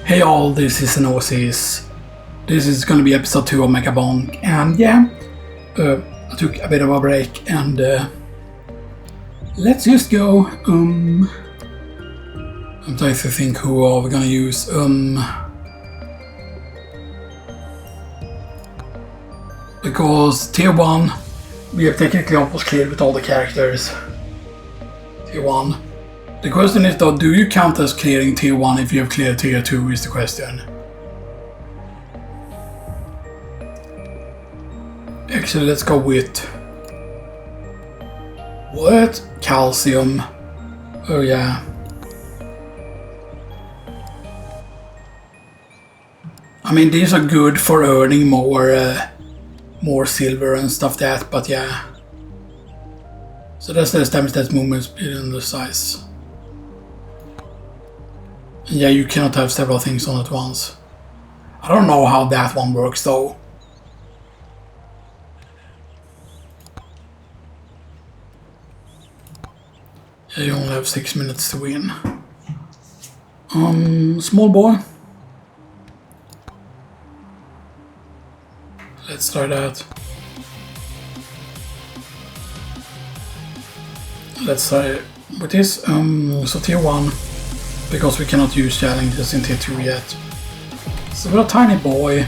Hey all, this is Xenoxis. This is gonna be episode 2 of Megabonk, and yeah, I took a bit of a break, and let's just go. I'm trying to think who are we gonna use. Because tier 1, we have technically almost cleared with all the characters. Tier 1. The question is though, do you count as clearing tier 1 if you have cleared tier 2 is the question. Actually, let's go with... What? Calcium. Oh yeah. I mean, these are good for earning more silver and stuff that, but yeah. So that's the damage, that's movement speed and the size. And yeah, you cannot have several things on at once. I don't know how that one works though. Yeah, you only have 6 minutes to win. Small boy. Let's try that. Let's try with this. So tier 1, because we cannot use challenges in tier 2 yet. So we're a tiny boy.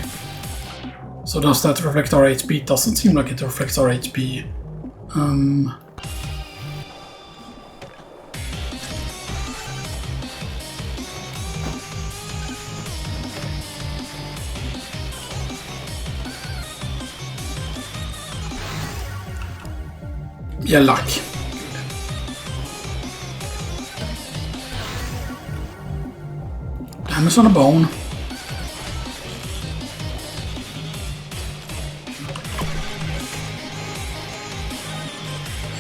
So does that reflect our HP? Doesn't seem like it reflects our HP. Yeah, luck. Damage on a bone.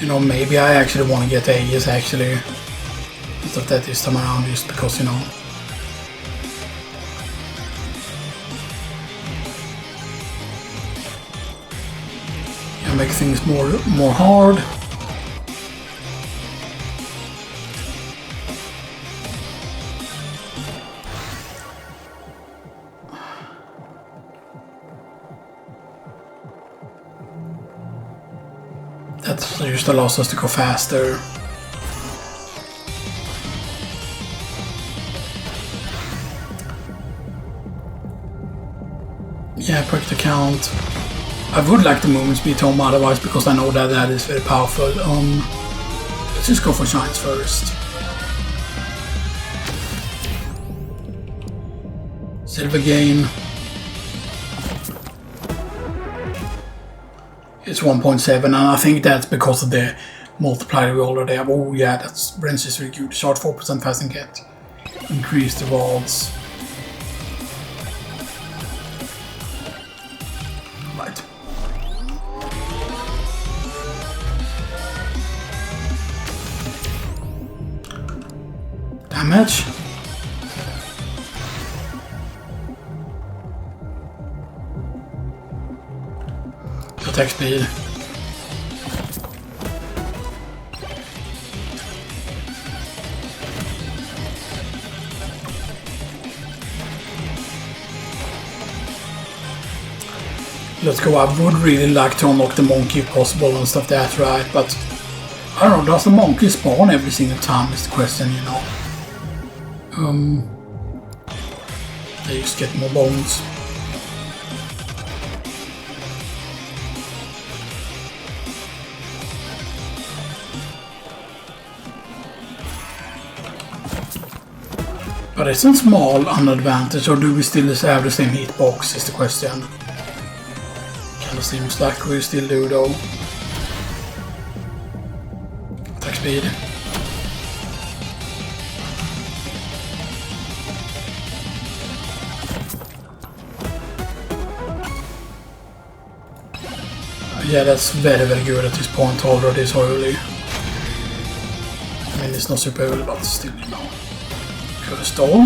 You know, maybe I actually want to get Aegis actually. Instead of that this time around, just because, you know. Yeah, make things more hard. That just allows us to go faster. Yeah, break the count. I would like the movement speed home otherwise, because I know that is very powerful. Let's just go for shines first. Silver gain. It's 1.7, and I think that's because of the multiplier we already have. Oh yeah, that's Branch is really good. Short 4% fast and get. Increase the rolls. Right. Damage. Attack speed. Let's go. I would really like to unlock the monkey if possible and stuff that, right? But I don't know, does the monkey spawn every single time is the question, you know. They just get more bones. But isn't small an advantage, or do we still have the same hitbox is the question. Kinda seems like we still do though. Attack speed. Yeah, that's very good at this point already so early. I mean, it's not super early, but still, you know. Stall.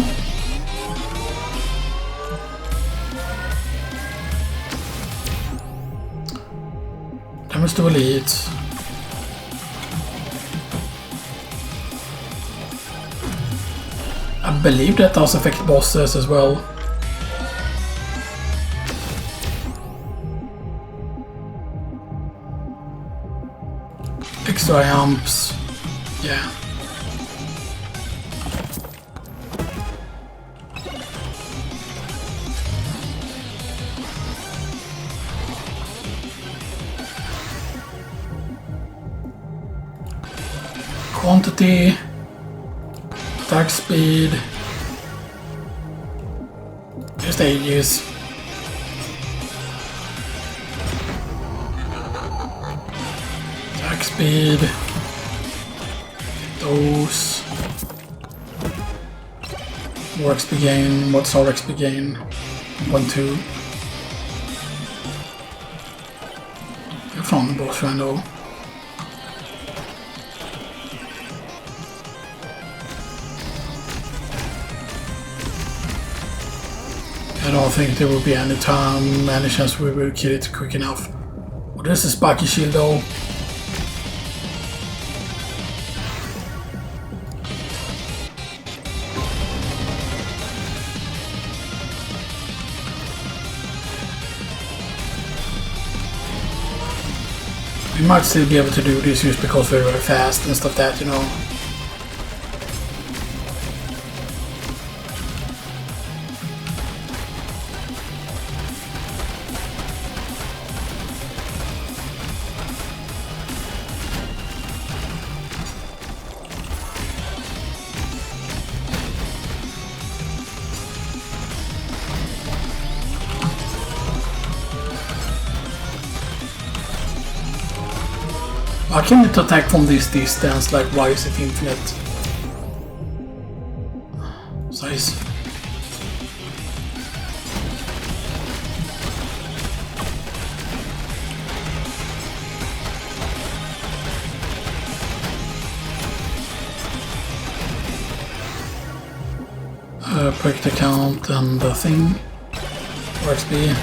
Damage to elite. A believe that does affect bosses as well. Extra amps, yeah. Quantity, attack speed, just ages. Attack speed, those. More XP gain, what's our XP gain? 1-2. Jag är från boss ändå. I don't think there will be any time, any chance we will kill it quick enough. Well, this is spiky shield though. We might still be able to do this just because we're very fast and stuff that, you know. I can't attack from this distance, like why is it infinite? Size. Break the count and the thing. XP.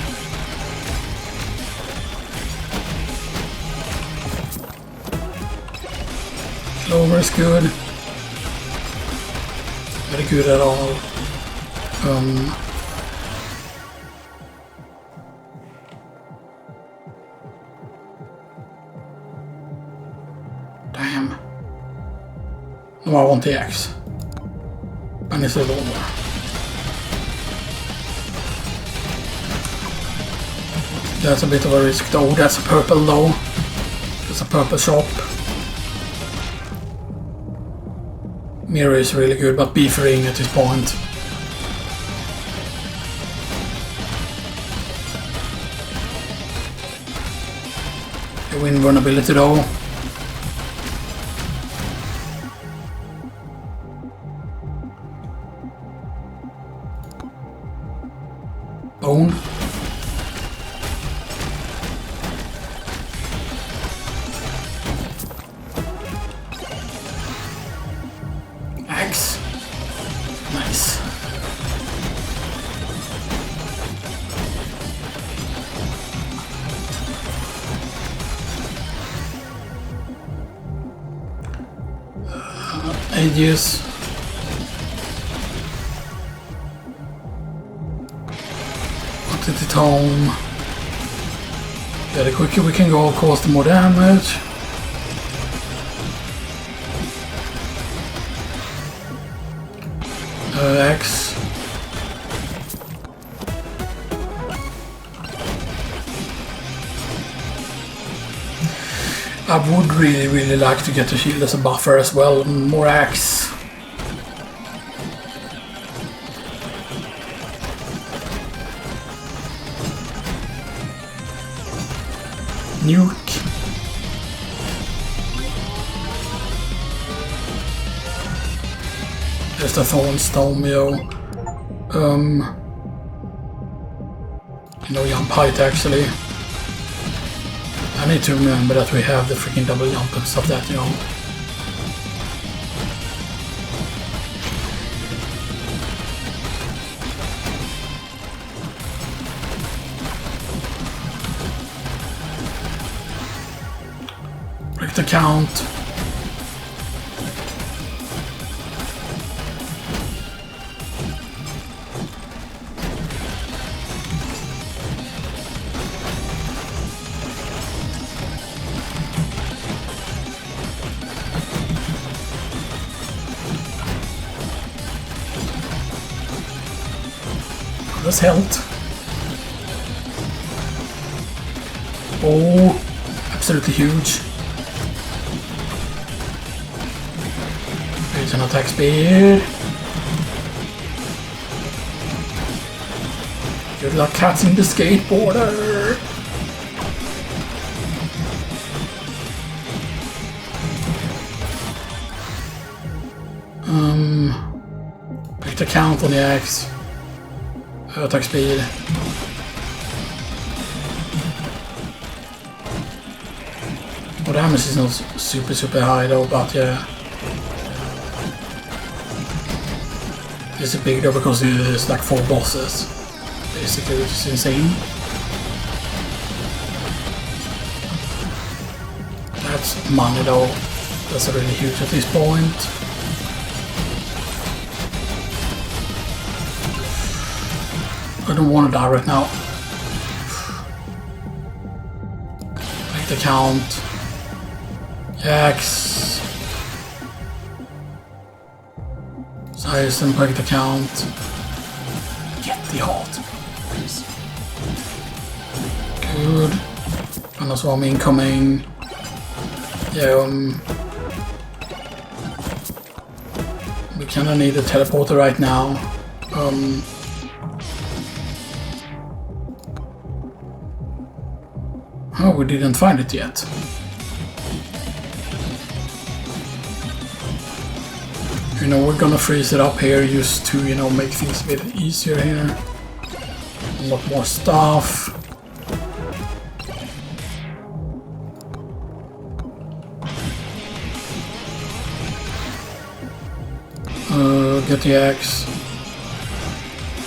Over is good. Very good at all. Damn. No, I want the X. And it's a lower. That's a bit of a risk though. That's a purple though. That's a purple shop. Mirror is really good, but beefering at this point. You win vulnerability though. Bone. Nice. Ages. Put it at home. Yeah, the quicker we can go, of course, the more damage. X. I would really like to get the shield as a buffer as well. More X. Nuke. Just a Thornstone, yo. No jump height actually. I need to remember that we have the freaking double jump and stuff that, you know. Break the count. That's health. Oh, absolutely huge. Here's an attack speed. You're like catching the skateboarder. Pick the count on the X. Attack speed. Well, damage is not super high though, but yeah. It's a big though because there's like 4 bosses. Basically, which is insane. That's money though. That's really huge at this point. I don't want to die right now. Make the count. X. Size and break the count. Get the heart. Please. Good. And that's one incoming. Yeah, we kinda need a teleporter right now. Oh, we didn't find it yet. You know, we're gonna freeze it up here just to, you know, make things a bit easier here. A lot more stuff. Get the X.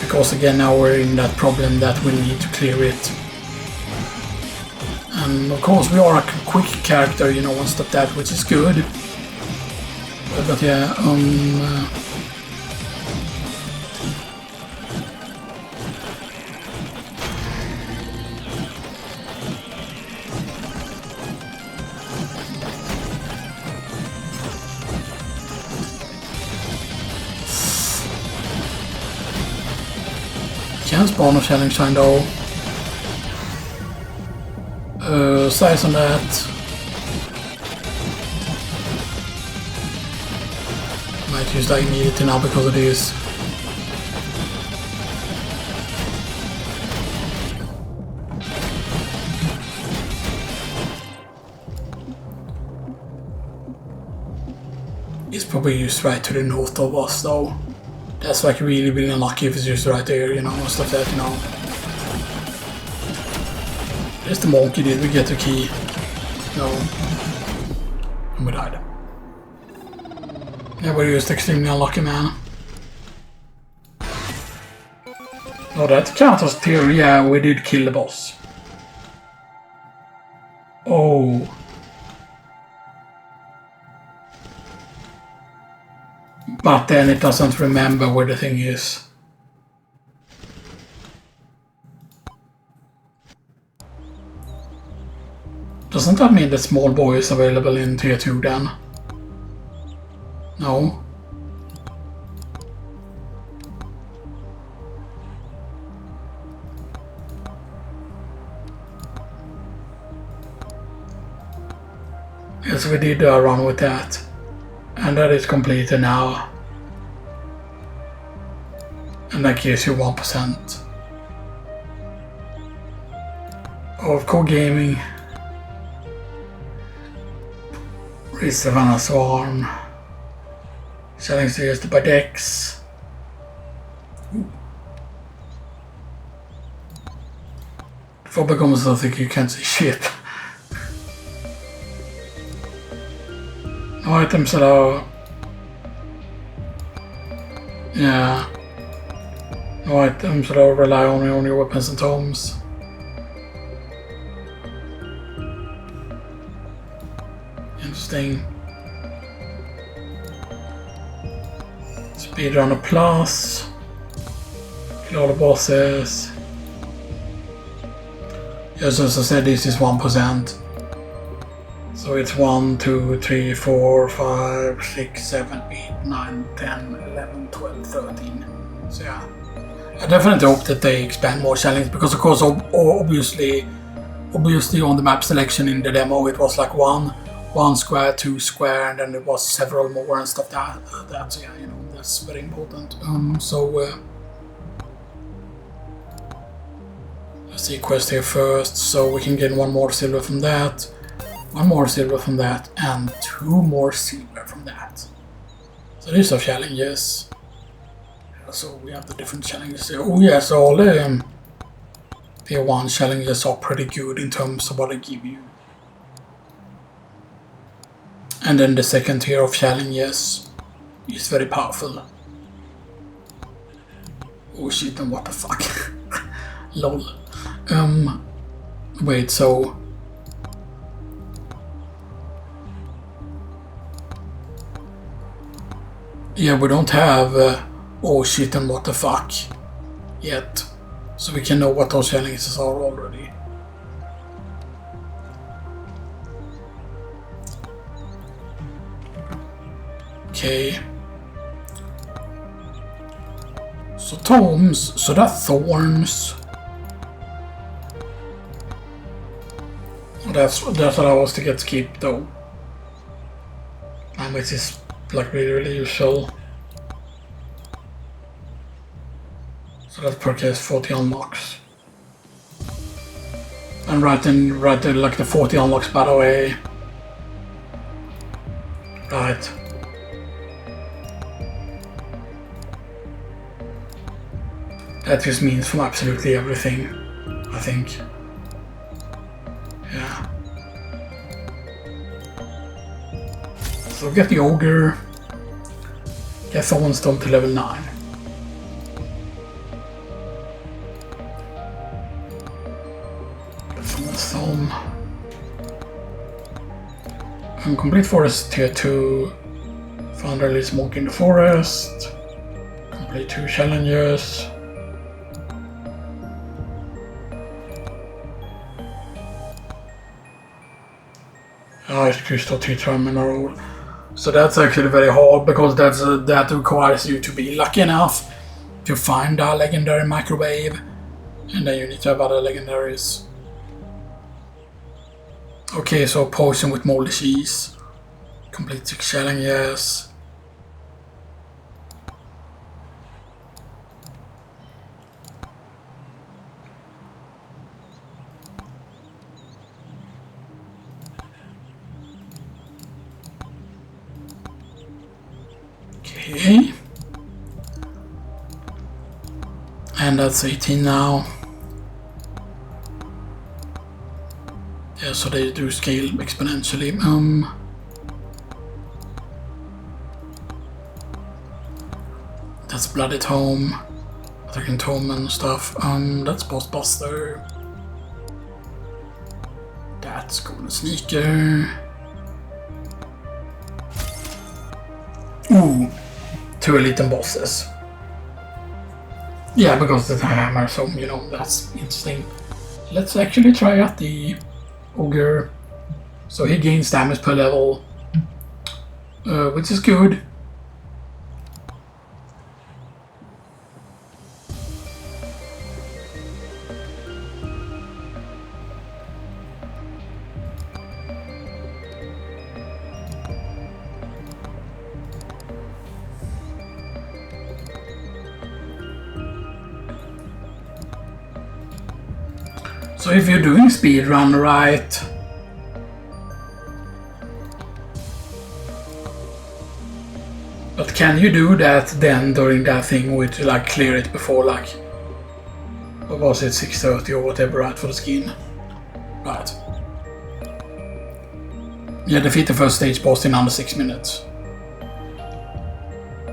Because again, now we're in that problem that we need to clear it. And of course we are a quick character, you know, one step that, which is good. But yeah, can spawn a challenge sign though. Size on that. Might use that immediately now because it is. It's probably used right to the north of us though. That's like really unlucky if it's used right there, you know, and stuff like that, you know. There's the monkey, did we get the key? No. And we died. Yeah, we're just extremely unlucky, man. Oh, that counts as theory, yeah, we did kill the boss. Oh. But then it doesn't remember where the thing is. Doesn't that mean that small boy is available in tier 2 then? No. Yes, we did run with that. And that is completed now. And that gives you 1% of core gaming. Savannah Swarm. Selling suggested by Dex. Before becomes I think you can't see shit. No items that are. Yeah. No items that are rely only on your weapons and tomes. Interesting. Speedrunner plus. Kill all the bosses. Yes, as I said, this is 1%. So it's 1, 2, 3, 4, 5, 6, 7, 8, 9, 10, 11, 12, 13. So yeah, I definitely hope that they expand more challenges, because of course obviously on the map selection in the demo it was like one square, 2 square, and then it was several more and stuff that so yeah, you know, that's very important. Let's see quest here first, so we can get 1 more silver from that, 1 more silver from that, and 2 more silver from that. So these are challenges. So we have the different challenges here. Oh yeah, so all the tier 1 challenges are pretty good in terms of what they give you. And then the second tier of challenges is very powerful. Oh shit, and what the fuck? Lol. Wait, so... yeah, we don't have oh shit and what the fuck yet. So we can know what those challenges are already. Okay. So tomes, so that's thorns. That's what I was to get skip though. And which is like really useful. So that purchase 40 unlocks. And right then like the 40 unlocks by the way. Right. That just means from absolutely everything, I think. Yeah. So get the ogre. Get someone stone to level 9. Get someone stone. And complete forest tier 2. Found early smoke in the forest. Complete 2 challenges. Ice crystal T-terminal. So that's actually very hard, because that requires you to be lucky enough to find a legendary microwave, and then you need to have other legendaries. Okay, so potion with moldy cheese. Complete 6 challenges. Okay. And that's 18 now. Yeah, so they do scale exponentially. That's Bloody Tome. Attacking Tome and stuff. That's Boss Buster. That's Golden Sneaker. Ooh. 2 elite bosses. Yeah, because it's a hammer, so you know, that's interesting. Let's actually try out the ogre. So he gains damage per level, which is good. So if you're doing speedrun right, but can you do that then during that thing with like clear it before like, what was it, 6:30 or whatever, right, for the skin? Right. Yeah, defeat the first stage boss in under 6 minutes.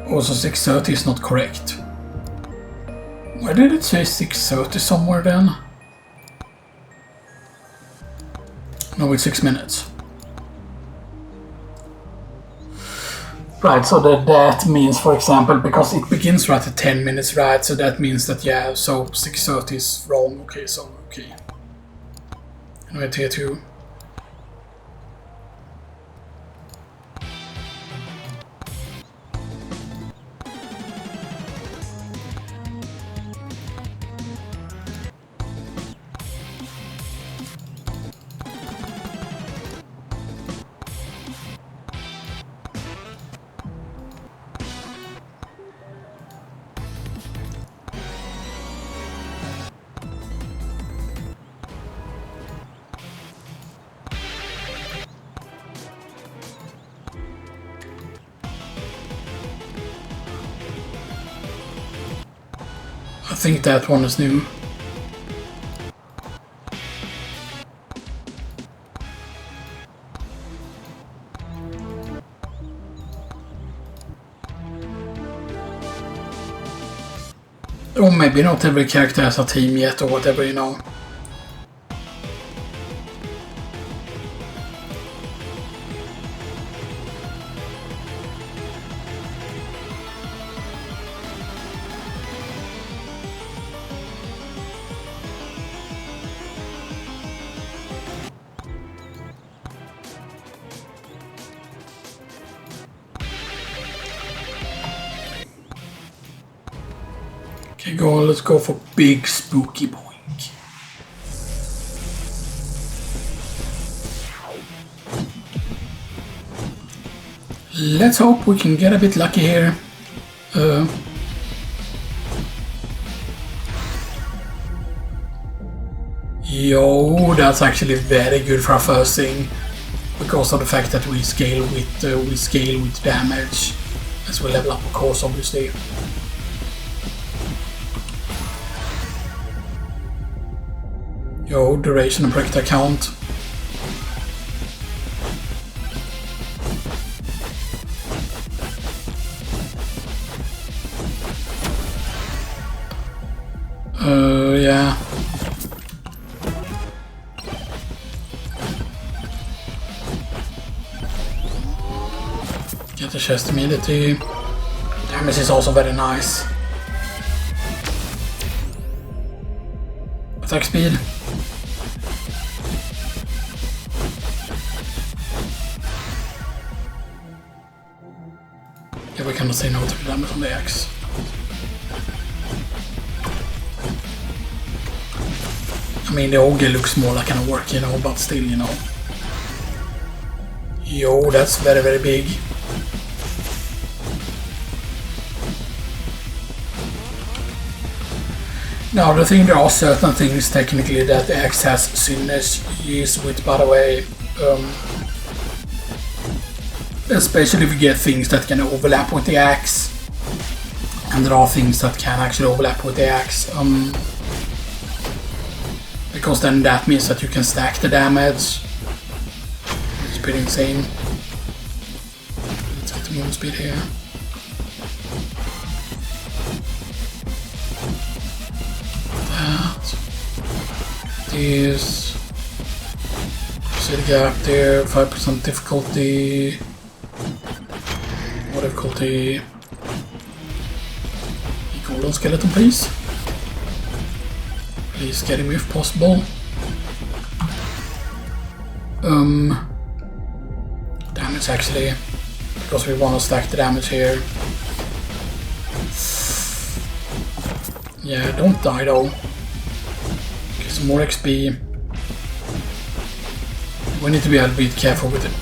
Also 6:30 is not correct. Why did it say 6:30 somewhere then? No, it's 6 minutes. Right, so that means, for example, because it begins right at 10 minutes, right? So that means that, yeah, so 6:30 is wrong. Okay, so, okay. Anyway, tier 2. I think that one is new. Or maybe not every character has a team yet or whatever, you know. Okay, let's go for big spooky boink. Let's hope we can get a bit lucky here. Yo, that's actually very good for our first thing, because of the fact that we scale with damage as we level up, of course, obviously. Yo, duration and projectile count. Yeah. Get the chest immediately. Damage is also very nice. Attack speed. Yeah, we cannot say no to the damage on the axe. I mean, the ogre looks more like an orc, you know, but still, you know. Yo, that's very, very big. Now, the thing, there are certain things technically that the axe has synergies with, by the way. Especially if you get things that can overlap with the axe. And there are things that can actually overlap with the axe. Because then that means that you can stack the damage. It's pretty insane. Let's get the movement speed here. That. This. See the gap there, 5% difficulty. What difficulty? Golden skeleton, please. Please get him if possible. Damage actually, because we want to stack the damage here. Yeah, don't die though. Get some more XP. We need to be a bit careful with it.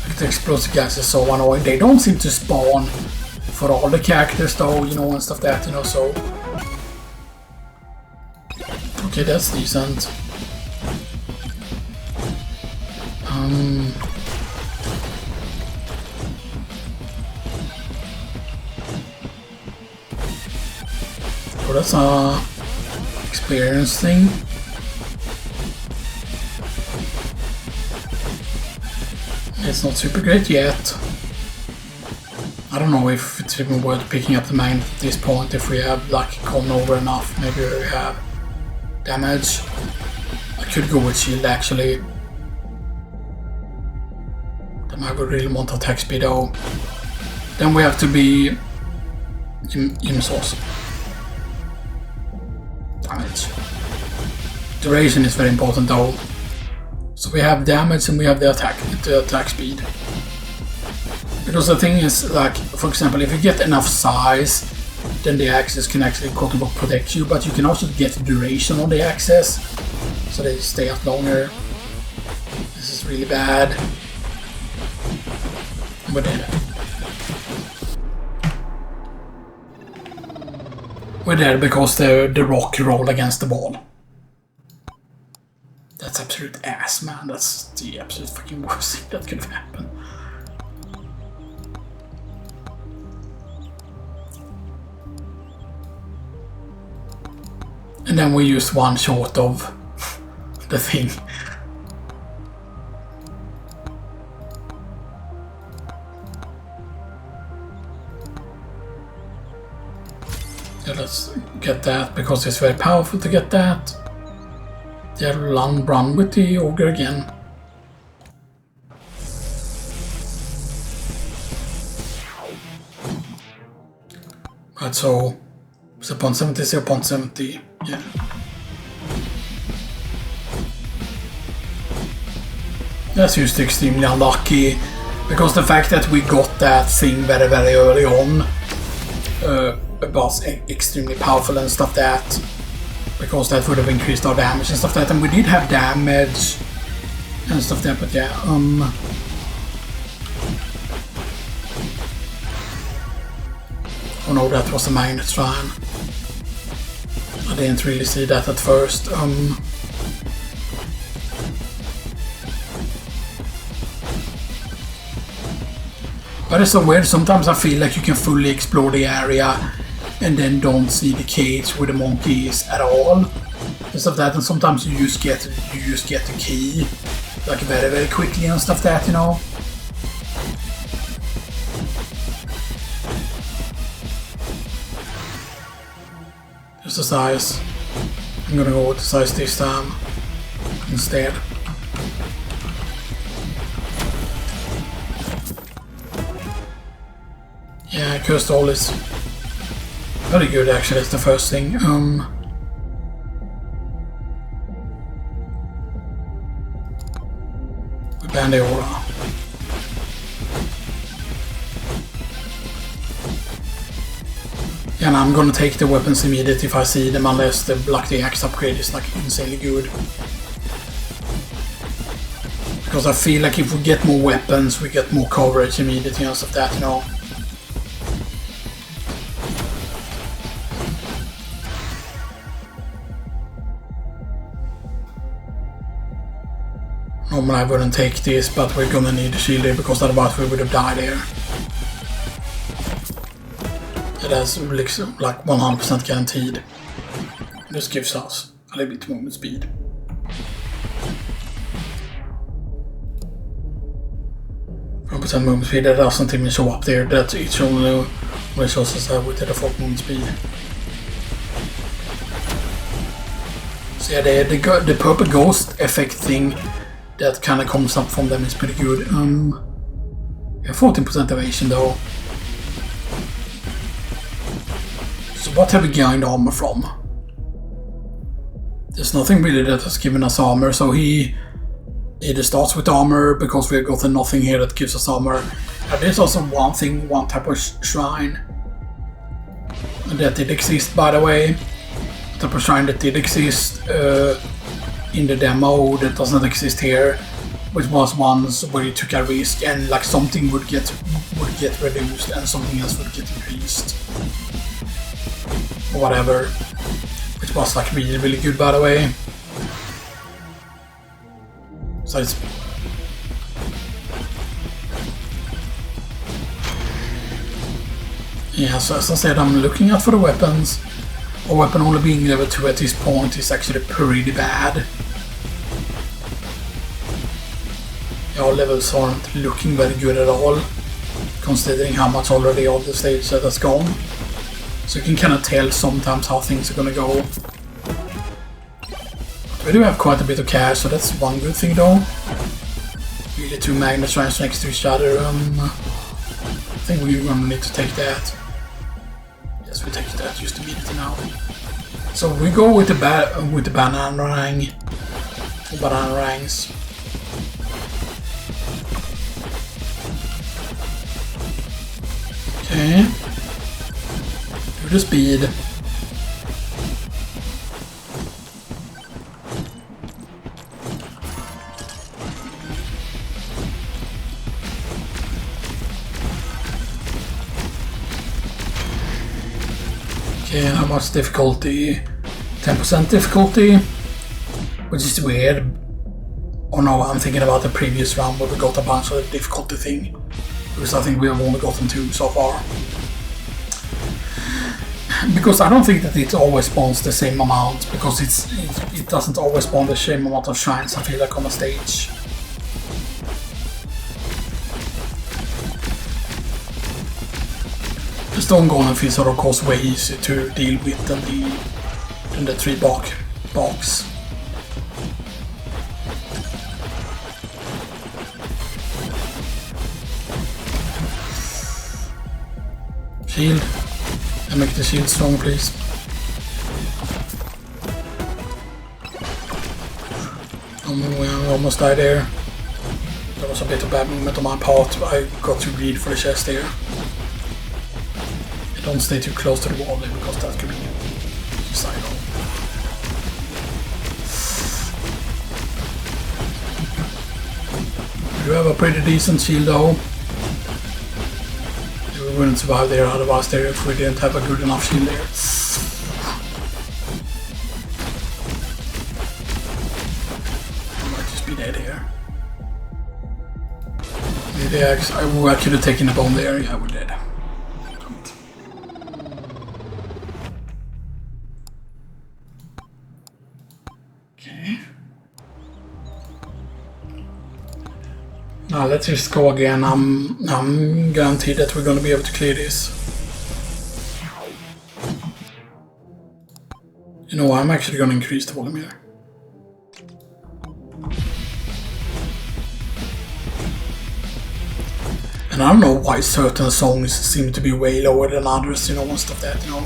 Like the explosive gas is so annoying. They don't seem to spawn for all the characters though, you know, and stuff like that, you know, so. Okay, that's decent. Oh, that's a experience thing. It's not super great yet. I don't know if it's even worth picking up the magnet at this point if we have like gone over enough. Maybe we have damage. I could go with shield actually. Then I would really want attack speed though. Then we have to be in source. Damage. Duration is very important though. So we have damage and we have the attack speed. Because the thing is, like, for example, if you get enough size, then the axes can actually quote-unquote protect you, but you can also get duration on the axes, so they stay up longer. This is really bad. We're dead. We're dead because the rock rolled against the wall. That's absolute ass, man. That's the absolute fucking worst thing that could have happened. And then we used one short of the thing. Yeah, let's get that because it's very powerful to get that. Yeah, run with the ogre again. Right, so it's upon 70, 0.70, yeah. That's just extremely unlucky because the fact that we got that thing very early on was extremely powerful and stuff that, because that would have increased our damage and stuff that, and we did have damage and stuff that, but yeah, oh no, that was a magnet shrine. I didn't really see that at first. But it's so weird, sometimes I feel like you can fully explore the area and then don't see the cage with the monkeys at all. And stuff that, and sometimes you just get the key like very quickly and stuff that, you know. Just the size. I'm gonna go with the size this time instead. Yeah, cursed all is very good actually, that's the first thing. We ban the aura. And I'm gonna take the weapons immediately if I see them, unless the Black the Axe upgrade is like insanely good. Because I feel like if we get more weapons, we get more coverage immediately and stuff that, you know. Normally I wouldn't take this, but we're gonna need the shield here because otherwise we would have died here. It has like 100% guaranteed. This gives us a little bit movement speed. % movement speed, that doesn't even show up there. That's each only resources with the default movement speed. So yeah, the purple ghost effect thing that kind of comes up from them is pretty good. Yeah, 14% evasion though. So what have we gained armor from? There's nothing really that has given us armor, so he either starts with armor because we've gotten nothing here that gives us armor. And there's also one type of shrine that did exist, by the way. A type of shrine that did exist in the demo that doesn't exist here, which was ones where you took a risk and like something would get reduced and something else would get increased. Or whatever. Which was like really good, by the way. So it's yeah, so as I said, I'm looking out for the weapons. A weapon only being level 2 at this point is actually pretty bad. Our levels aren't looking very good at all, considering how much already all the stage that has gone. So you can kind of tell sometimes how things are gonna go. We do have quite a bit of cash, so that's one good thing though. Really 2 magnet shrines next to each other. I think we're gonna need to take that. Yes, we take that just immediately now. So we go with the banana rang, banana rangs. Okay. Do the speed. Okay, how much difficulty? 10% difficulty, which is weird. Oh no, I'm thinking about the previous round where we got a bunch of the difficulty thing, because I think we have only gotten 2 so far. because I don't think that it always spawns the same amount, because it doesn't always spawn the same amount of shrines, I feel like, on a stage. The stone golem feels of course way easier to deal with than the 3 box. Shield. And make the shield strong, please. I almost died there. That was a bit of bad movement on my part. I got too greedy for the chest there. Don't stay too close to the wall there, because that could be suicidal. You have a pretty decent shield though. We wouldn't survive there otherwise there if we didn't have a good enough shield there. I might just be dead here. Maybe I could have taken a bomb there. Yeah, we're dead. Okay. Now let's just go again. I'm guaranteed that we're gonna be able to clear this. You know, I'm actually gonna increase the volume here. And I don't know why certain songs seem to be way lower than others, you know, and stuff that, you know.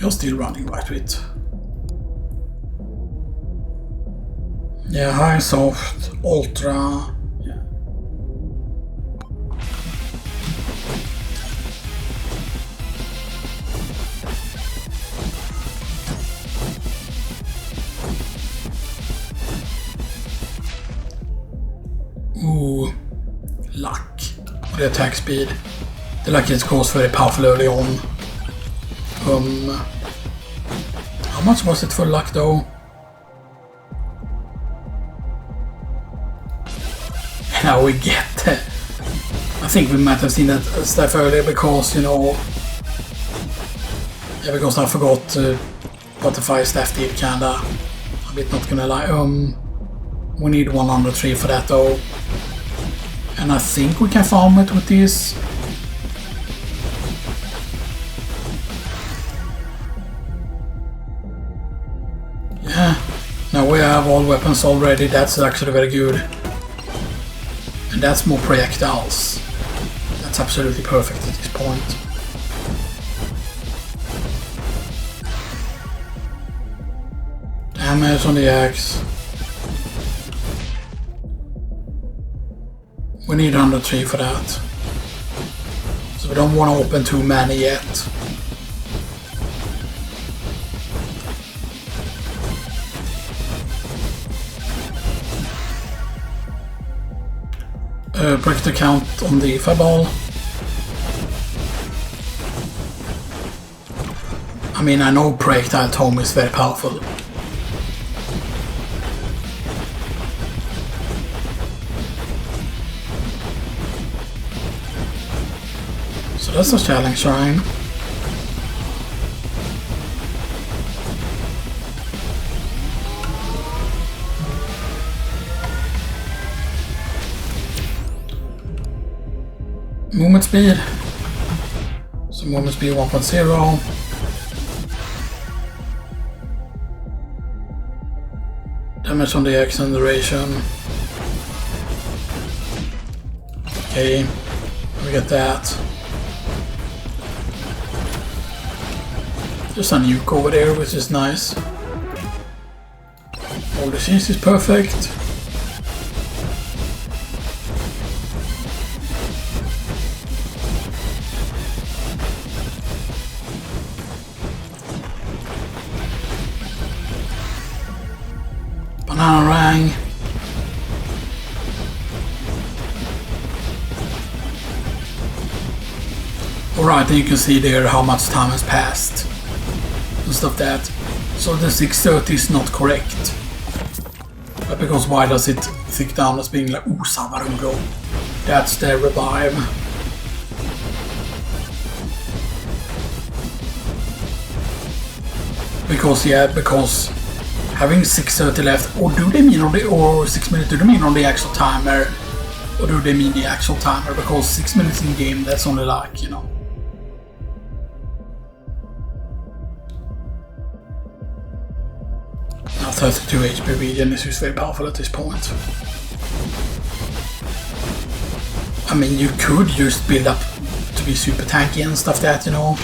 We're still running right with. Yeah, high, soft, ultra, yeah. Ooh, luck. The attack speed. The luck is of course very powerful early on. How much was it for luck though? Now we get it. I think we might have seen that stuff earlier because, you know, yeah, because I forgot what the fire staff did, kinda. A bit, not gonna lie. We need 103 for that though, and I think we can farm it with this. Yeah, now we have all weapons already. That's actually very good. And that's more projectiles. That's absolutely perfect at this point. Damage on the axe. We need 103 for that. So we don't want to open too many yet. Projectile count on the fireball. I mean, I know projectile tome is very powerful. So that's a challenge shrine. Movement speed. So movement speed 1.0. Damage on the acceleration. Okay, we get that. Just a nuke over there, which is nice. All the cheese is perfect. Banana rang. Alright, and you can see there how much time has passed and stuff that. So the 630 is not correct. But because why does it tick down as being like Savarungo? That's the revive. Because having 6:30 left, or do they mean or 6 minutes, do they mean on the actual timer? Or do they mean the actual timer? Because 6 minutes in game, that's only like, you know. Now 32 HP regen is just very powerful at this point. I mean, you could just build up to be super tanky and stuff that, you know.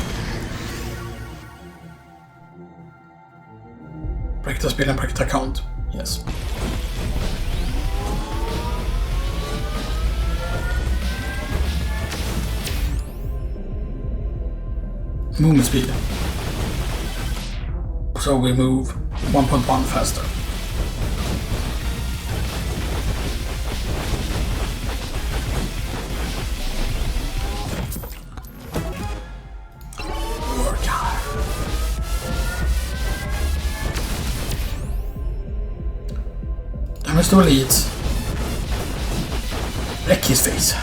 Practice build and practice account, yes. Movement speed. So we move 1.1 faster. Work hard. Damage to elites. Wreck his face.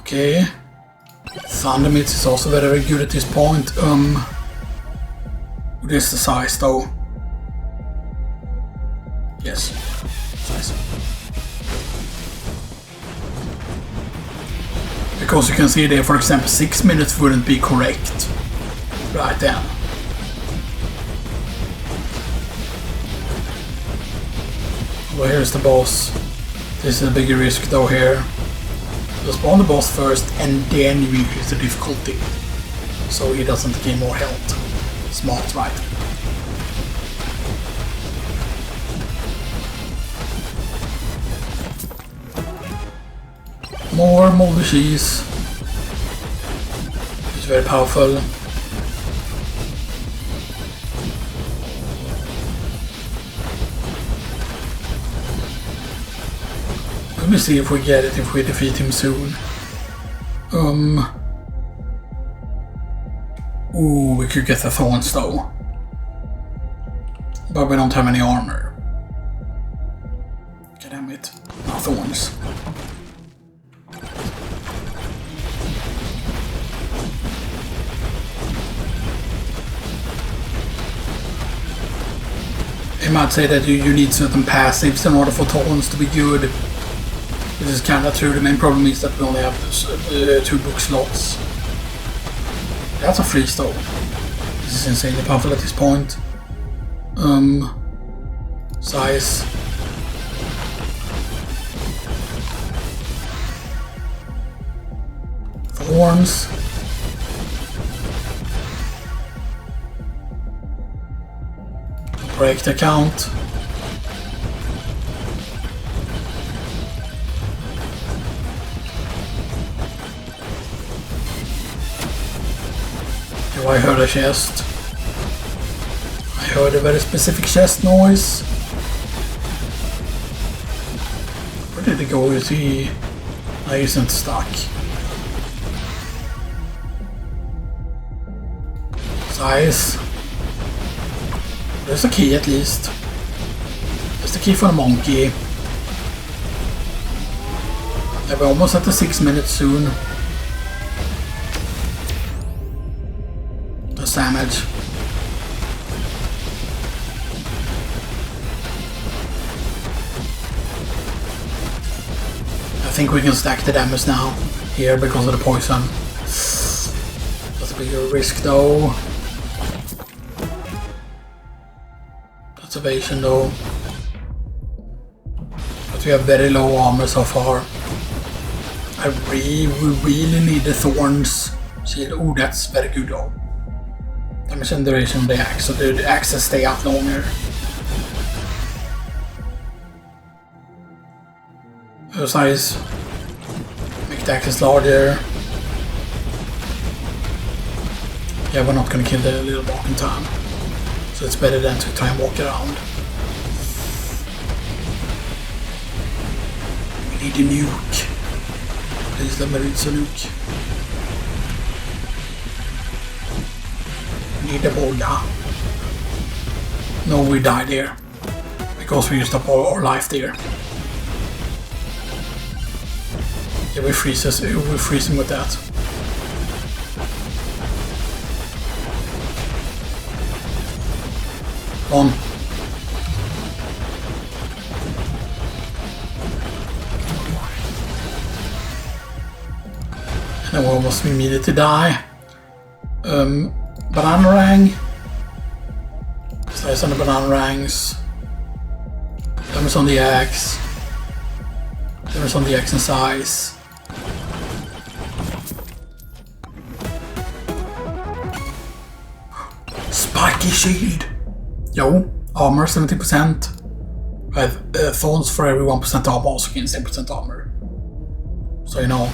Okay. Thunder Mids is also very, very good at this point. What is the size though? Yes, size. Because you can see there, for example, 6 minutes wouldn't be correct right then. Well, here's the boss. This is a bigger risk though here. You spawn the boss first and then you increase the difficulty, so he doesn't gain more health. Smart, right? More moldy cheese. It's very powerful. Let me see if we get it, if we defeat him soon. Ooh, we could get the thorns though. But we don't have any armor. God damn it. No thorns. You might say that you need certain passives in order for thorns to be good. This is kinda true. The main problem is that we only have 2 book slots. That's a freeze though. This is insanely powerful at this point. Size. Thorns. Break the count. I heard a chest. I heard a very specific chest noise. Where did it go? Is he? I isn't stuck. Size. There's a key at least. There's the key for the monkey. Yeah, we're almost at the 6 minutes soon. Damage. I think we can stack the damage now here because of the poison. That's a bigger risk though. That's evasion though. But we have very low armor so far. We really need the thorns shield. Oh, that's very good though. Damage and duration of the axe, so the axes stay out longer. Size. Make the axes larger. Yeah, we're not gonna kill the little walk in time. So it's better than to try and walk around. We need a nuke. Please let me reach a nuke. Need a boulder. No, we died there. Because we used up all our life there. Yeah, we freeze him with that. On. And we almost immediately die. Banana rang. Slice on the banana rangs. Damage on the axe. Damage on the axe and size. Spiky shield. Yo, armor 70%. I have thorns for every 1% armor, also gain 7% armor. So you know.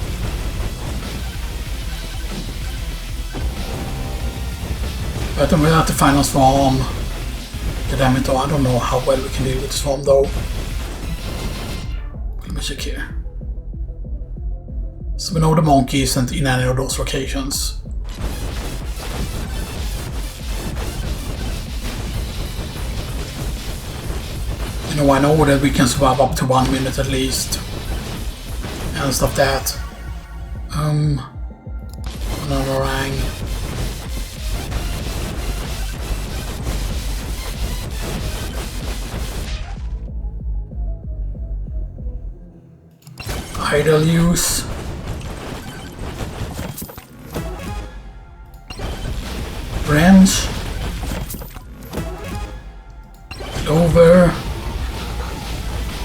But then we'll have to find a swarm. God damn it, though. I don't know how well we can deal with the swarm though. Let me check here. So we know the monkey isn't in any of those locations. You know, I know that we can survive up to 1 minute at least. And stuff that. Another rang. Idle use. Wrench. Over.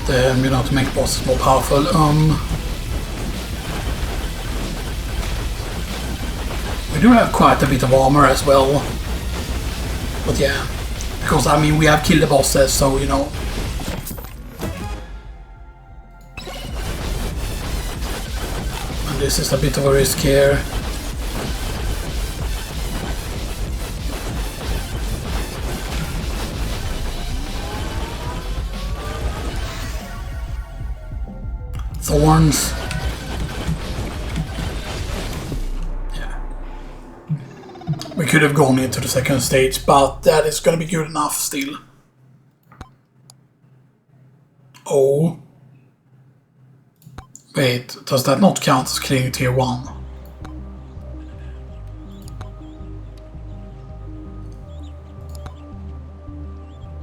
Then we know to make bosses more powerful. We do have quite a bit of armor as well. But yeah, because I mean we have killed the bosses, so you know. And this is a bit of a risk here. Thorns. Yeah. We could have gone into the second stage, but that is gonna be good enough still. Oh. Wait, does that not count as clearing tier 1?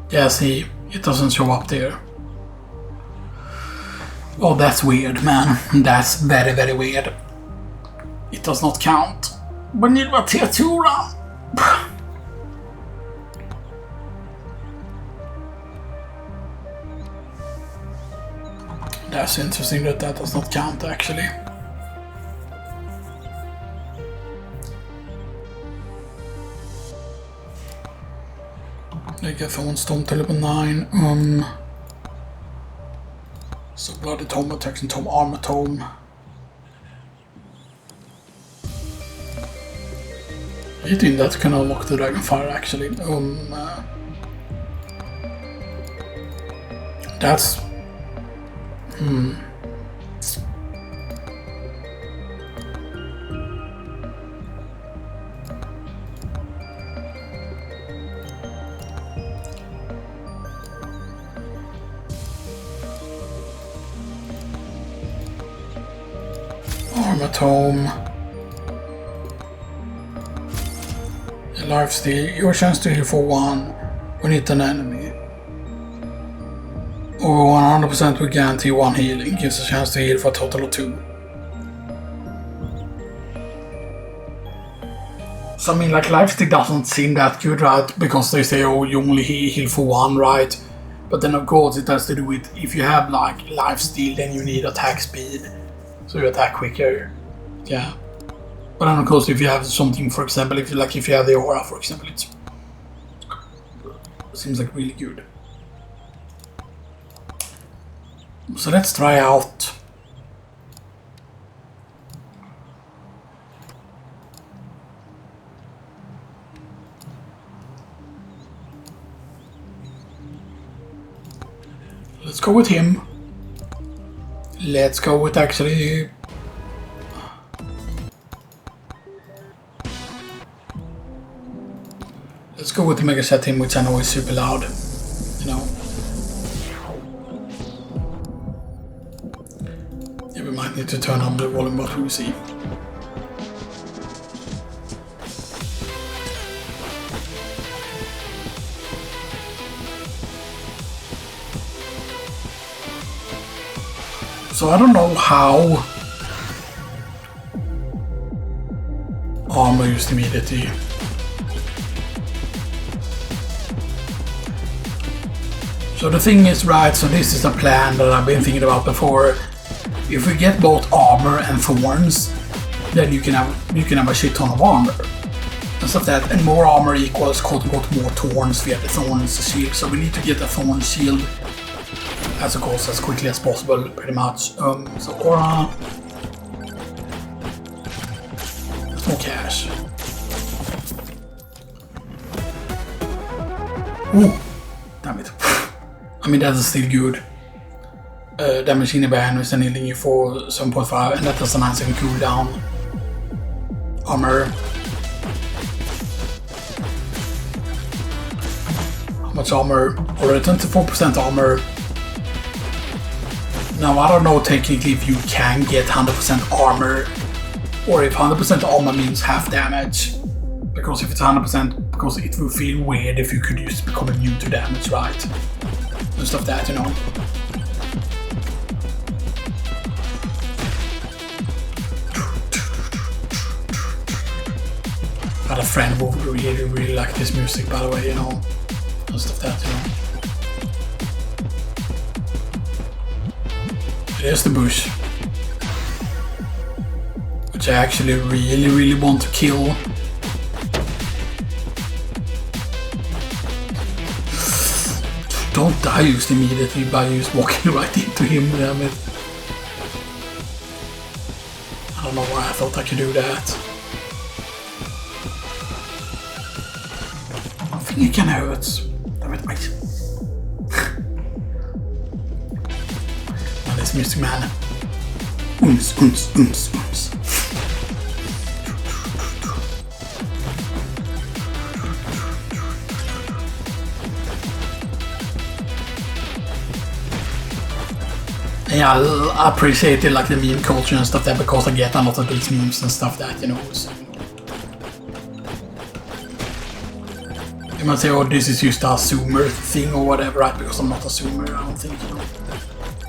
Yeah, see, it doesn't show up there. Oh, that's weird, man. That's very, very weird. It does not count. We need a tier 2 run. That's interesting that that does not count, actually. Megaphone Storm to level 9. So Bloody Tome, Attacks and Tome, Armor Tome. Hitting that can unlock the Dragonfire actually. That's... Tome. Lifesteal. Your chance to heal for 1 when hit an enemy. Over 100% will guarantee 1 healing. Gives a chance to heal for a total of 2. So I mean, like, lifesteal doesn't seem that good, right? Because they say, oh, you only heal for 1, right? But then of course it has to do with if you have like lifesteal, then you need attack speed. So you attack quicker. Yeah. But then of course if you have something, for example, if you have the aura, for example, it seems like really good. So let's try out. Let's go with him. Let's go with actually... Let's go with the Mega Set him, which I know is super loud. You know. Yeah, We might need to turn on the volume, but we'll see. So I don't know how armor used immediately. So the thing is, right, so this is a plan that I've been thinking about before. If we get both armor and thorns, then you can have a shit ton of armor. And stuff that, and more armor equals quote-unquote more thorns via the thorns shield. So we need to get a thorn shield as quickly as possible, pretty much. So aura. That's more cash. Ooh, damn it. I mean, that is still good. Damage in the enemies and healing you for 7.5, and that has a nice and cooldown. Armor. How much armor? Already 24% armor. Now I don't know technically if you can get 100% armor, or if 100% armor means half damage. Because if it's 100%, because it will feel weird if you could just become immune to damage, right? And stuff that, you know. I had a friend who really liked this music, by the way, you know. And stuff that, you know. There's the bush, which I actually really want to kill. Don't die just immediately by just walking right into him, damn it. I don't know why I thought I could do that. I think it can hurt. Damn it, wait. Music man. Yeah, I appreciate it, like the meme culture and stuff that, because I get a lot of these memes and stuff that, you know. So. You might say, oh, this is just a zoomer thing or whatever, right? Because I'm not a zoomer, I don't think, you know.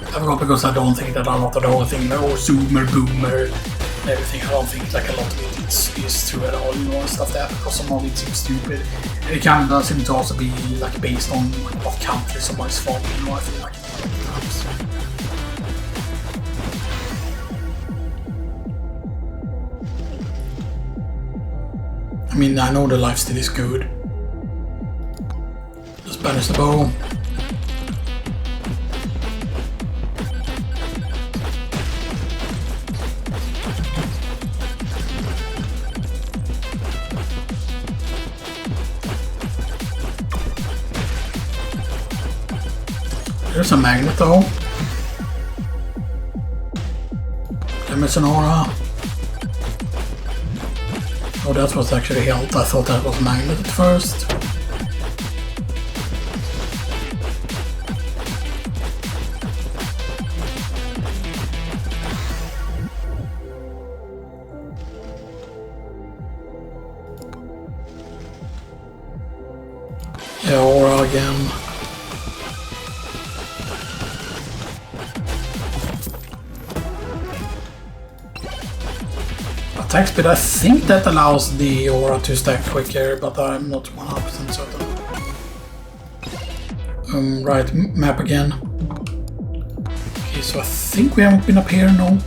I forgot, because I don't think that a lot of the whole thing, like, oh, zoomer, boomer, and everything, I don't think like a lot of it is true at all, you know, and stuff that, because some of it seems stupid. And it kind of seems to also be like based on what country somebody's from, you know, I feel like. I mean, I know the lifesteal is good. Just banish the bow. There's a magnet though. Damage and aura. Oh, that's what's actually health. I thought that was magnet at first. Yeah, aura again. Attack speed, I think that allows the aura to stack quicker, but I'm not 100% certain. Right, map again. Okay, so I think we haven't been up here, no.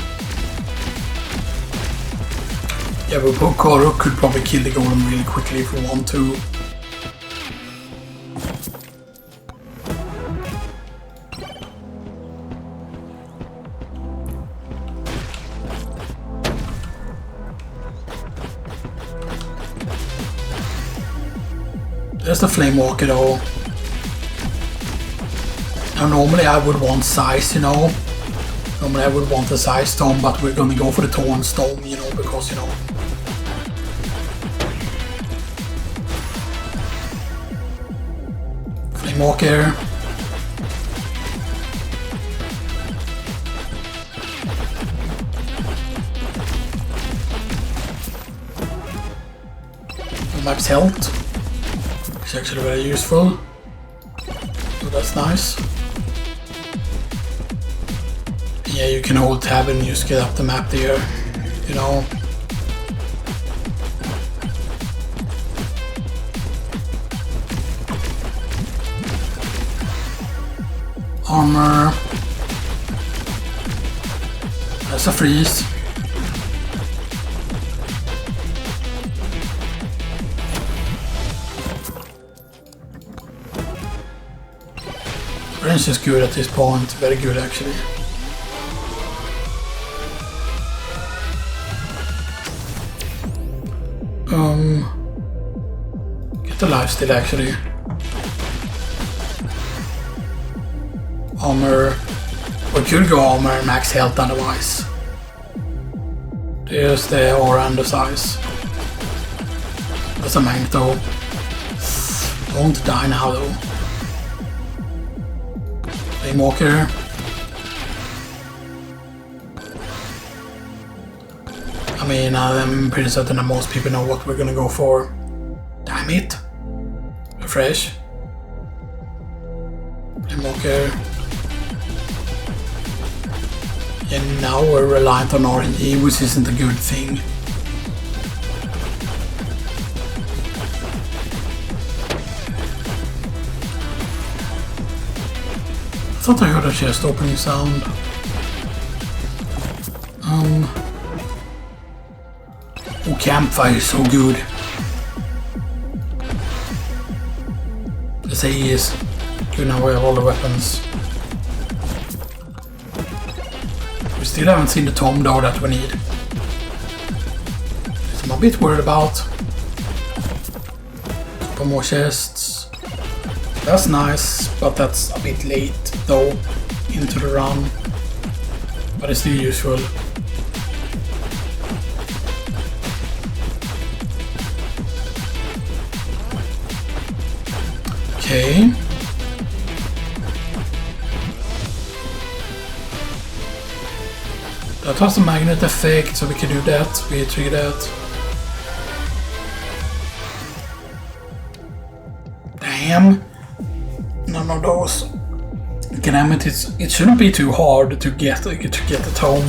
Yeah, but Pokoro could probably kill the golem really quickly if we want to. There's the Flame Walker though. Now normally I would want size, you know. Normally I would want the size stone, but we're gonna go for the Torn Stone, you know, because, you know. Flame Walker. max health, which is actually very useful. So that's nice. Yeah, you can hold tab and just get up the map there, you know. Armor. That's a freeze. Range is good at this point, very good actually. Get the lifesteal actually. Armor. We could go armor and max health otherwise. There's the aura and the size. That's a mank though. Don't die now though. Walker. I mean, I'm pretty certain that most people know what we're gonna go for. Damn it. Refresh. Walker. And now we're reliant on RNG, which isn't a good thing. I thought I heard a chest opening sound. Oh, campfire is so good. Let's say he is. Good, now we have all the weapons. We still haven't seen the Tom though that we need. Which I'm a bit worried about. Couple more chests. That's nice, but that's a bit late though into the run. But it's still useful. Okay. That has a magnet effect, so we can do that. We trigger that. Damn. None of those. Damn it, it shouldn't be too hard to get the tome.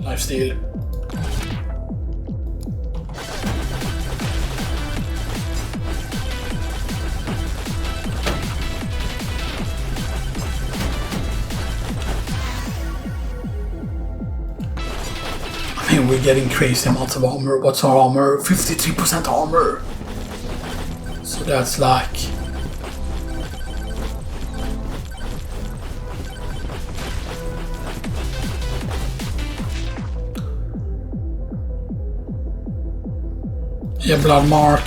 Lifesteal. I mean, we're getting crazy amounts of armor. What's our armor? 53% armor. So that's like... yeah, blood mark.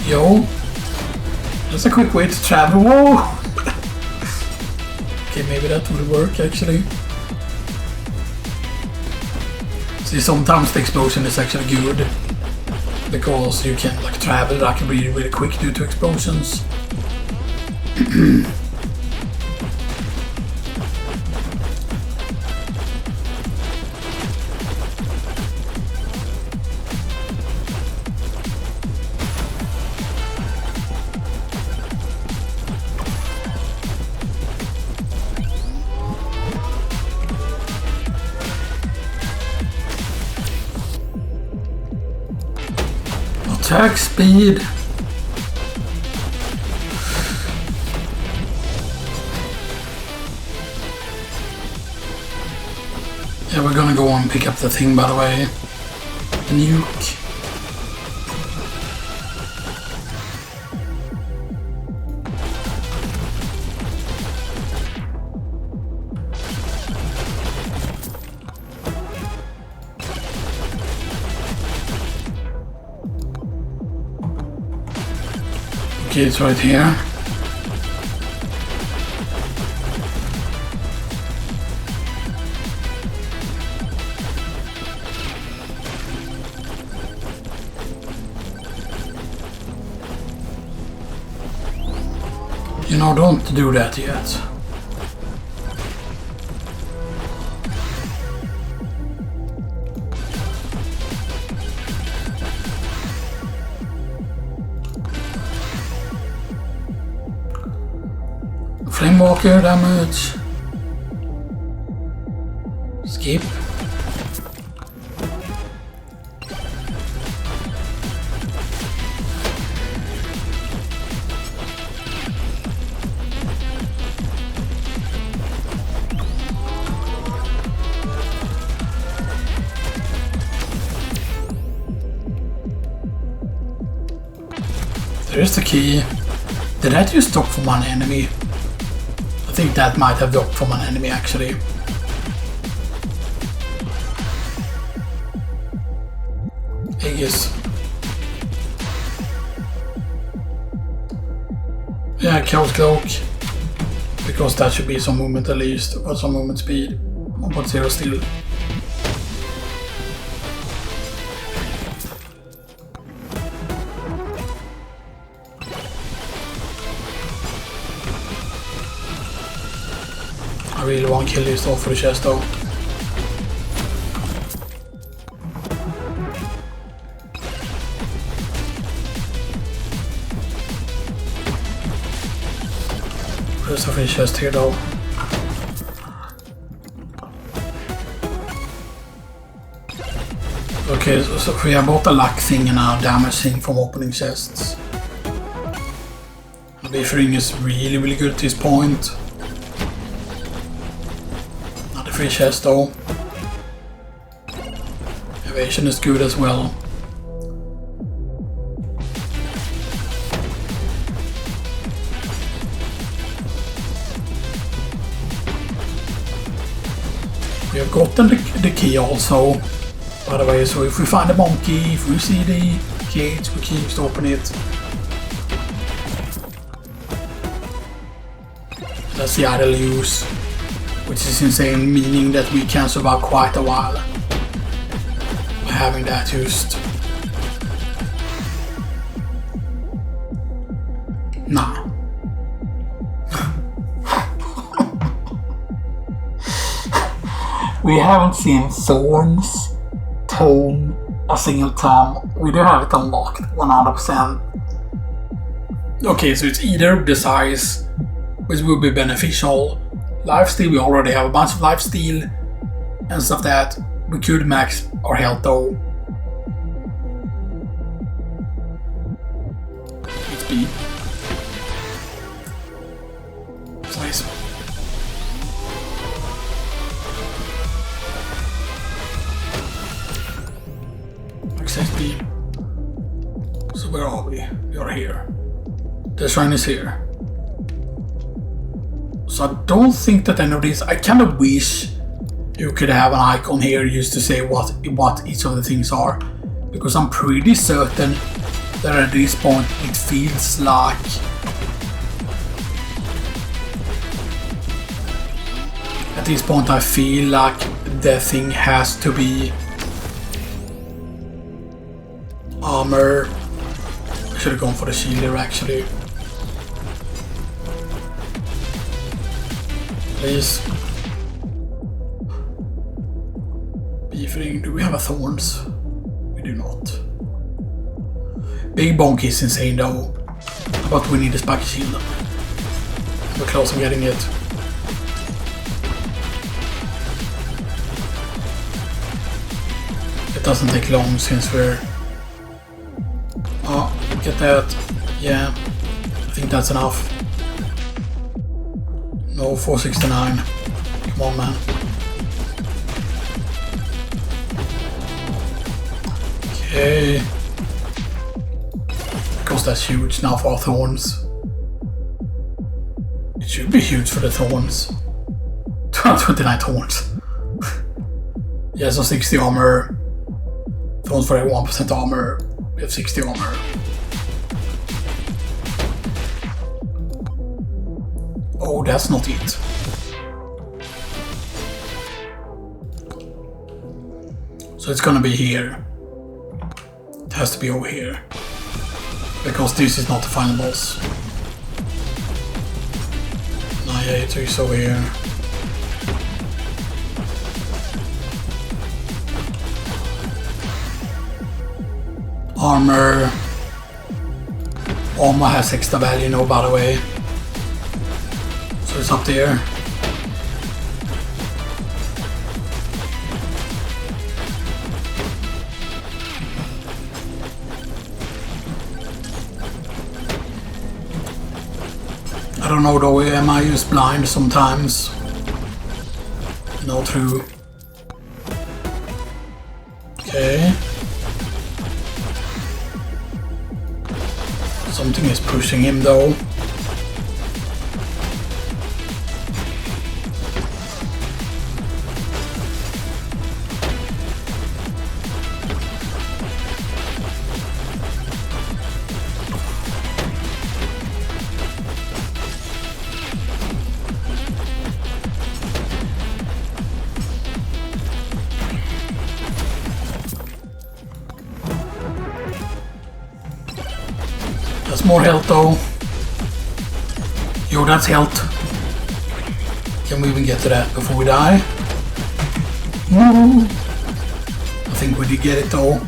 Yo. That's a quick way to travel. Whoa! Okay, maybe that would work actually. See, sometimes the explosion is actually good because you can like travel like really, really quick due to explosions. Attack speed. Yeah, we're gonna go and pick up the thing, by the way. The nuke. Okay, it's right here. You know, don't do that yet. Flamewalker damage. Skip. There's the key. Did that just dock from one enemy? I think that might have docked from an enemy actually. Aegis. Yeah, Chaos Cloak. Because that should be some movement at least, or some movement speed. 1.0 still. I really want to kill this off for the chest though. There's a free chest here though. Okay, so we have both a luck thing and a damage thing from opening chests. The buffering is really good at this point. Not a free chest though. Evasion is good as well. We have gotten the key also, by the way, so if we find a monkey, if we see the cage, we can just open it. That's the idle use, which is insane, meaning that we can survive quite a while by having that used. Nah. We haven't seen thorns tone a single time. We do have it unlocked 100%. Okay, so it's either the size, which will be beneficial. Lifesteal, we already have a bunch of lifesteal and stuff that we could max our health though. It's B. Size. XP. So where are we? We are here. The shrine is here. So I don't think that any of these. I kind of wish you could have an icon here just to say what each of the things are, because I'm pretty certain that at this point it feels like I feel like the thing has to be armor. I should have gone for the shield here actually. Please. Beefing. Do we have a thorns? We do not. Big bonk is insane though. But we need a spiky shield. We're close to getting it. It doesn't take long since we're... Oh, get that. Yeah, I think that's enough. No, 469. Come on, man. Okay. Because that's huge now for our thorns. It should be huge for the thorns. 29 thorns. Yeah, so 60 armor. Thorns for 1% armor. We have 60 armor. Oh, that's not it. So it's gonna be here. It has to be over here. Because this is not the final boss. Nah, yeah, it is over here. Armor. Armor has extra value, no, by the way. So So it's up there. I don't know though, am I just blind sometimes? No, true. Okay. Something is pushing him though. That's more health though. Yo, that's health. Can we even get to that before we die? I think we did get it though.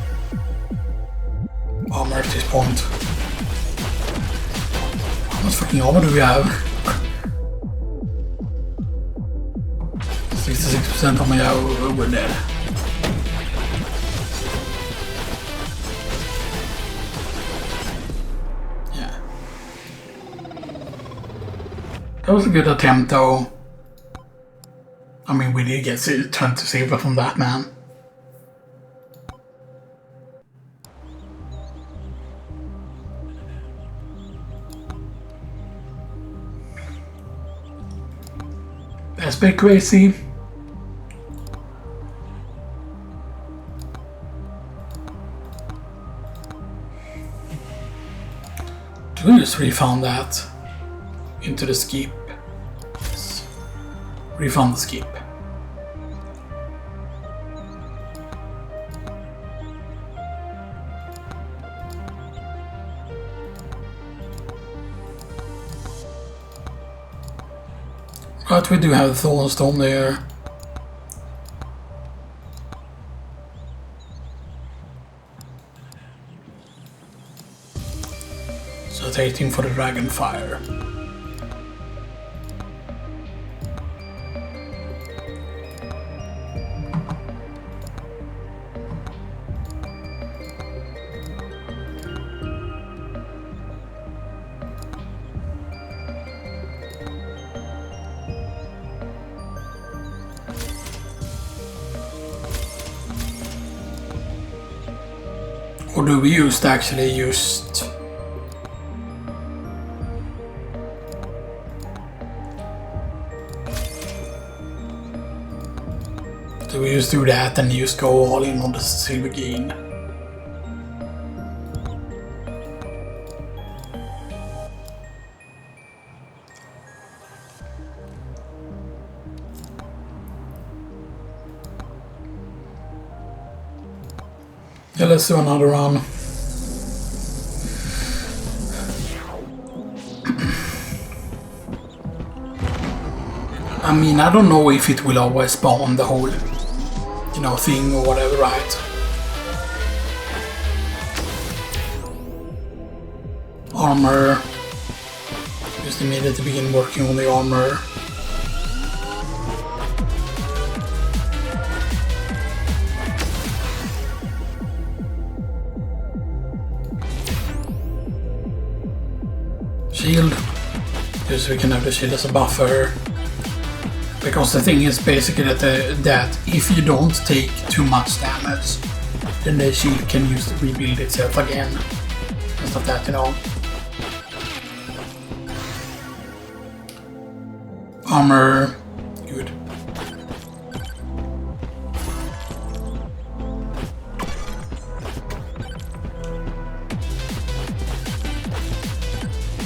Armor at this point. How much fucking armor do we have? 66% on my we're dead. That was a good attempt though. I mean, we did get 20 silver from that man. That's a bit crazy. Do we just refund that into the skip? Yes. Refund the skip. Right, we do have the Thornstone there. So 18 for the Dragonfire. Or do we actually used do we just do that and just go all in on the silver gain? Yeah, let's do another run. I mean, I don't know if it will always spawn the whole, you know, thing or whatever, right? Armor. Just immediately begin working on the armor. Shield, just so we can have the shield as a buffer. Because the thing is basically that if you don't take too much damage, then the shield can use to rebuild itself again. And stuff like that, you know. Armor, good.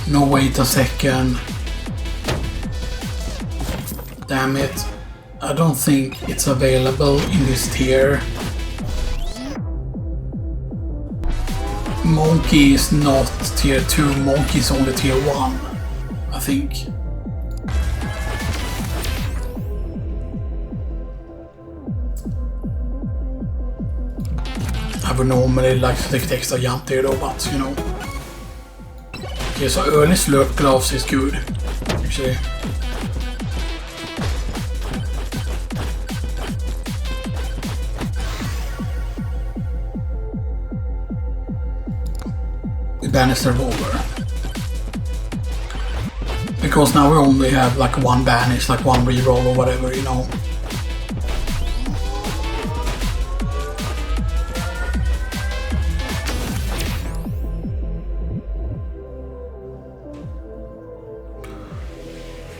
No, wait a second. Damn it. I don't think it's available in this tier. Monkey is not tier 2, Monkey is only tier 1, I think. I would normally like to take the extra jump there though, but you know. Okay, so early slurp gloves is good, actually. banish the revolver. Because now we only have like one banish, like one reroll or whatever, you know.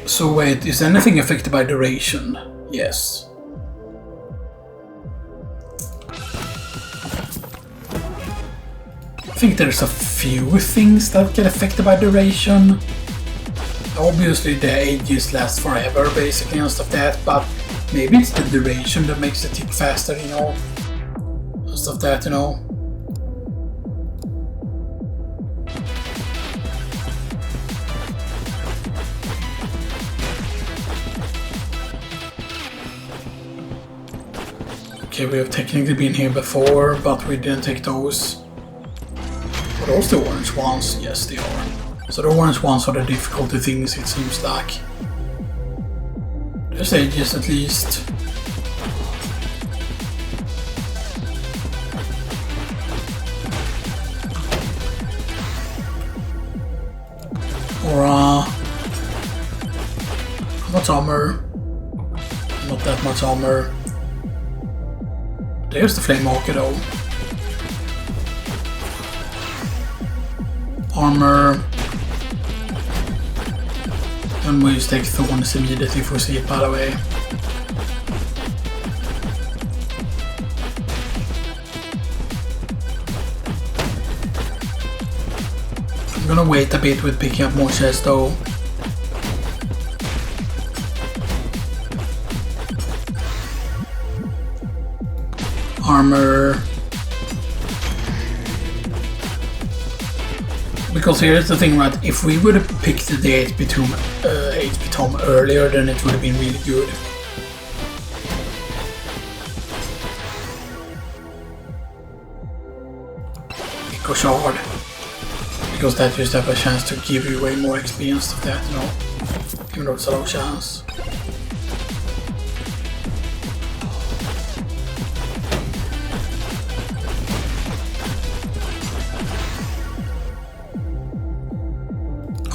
So wait, is anything affected by duration? Yes. I think there's a few things that get affected by duration. Obviously the ages last forever basically and stuff like that, but maybe it's the duration that makes it tick faster, you know. And stuff like that, you know. Okay, we have technically been here before, but we didn't take those. Are those the orange ones? Yes, they are. So the orange ones are the difficulty things, it seems like. There's ages at least. Or how much armor? Not that much armor. There's the flame walker though. Armor. And we just take thorns immediately if we see it, by the way. I'm gonna wait a bit with picking up more chests though. Armor. Because here's the thing, right? If we would have picked the HP Tom earlier, then it would have been really good. Eco Shard. Because that just have a chance to give you way more XP and stuff like that, you know. Even though it's a low chance.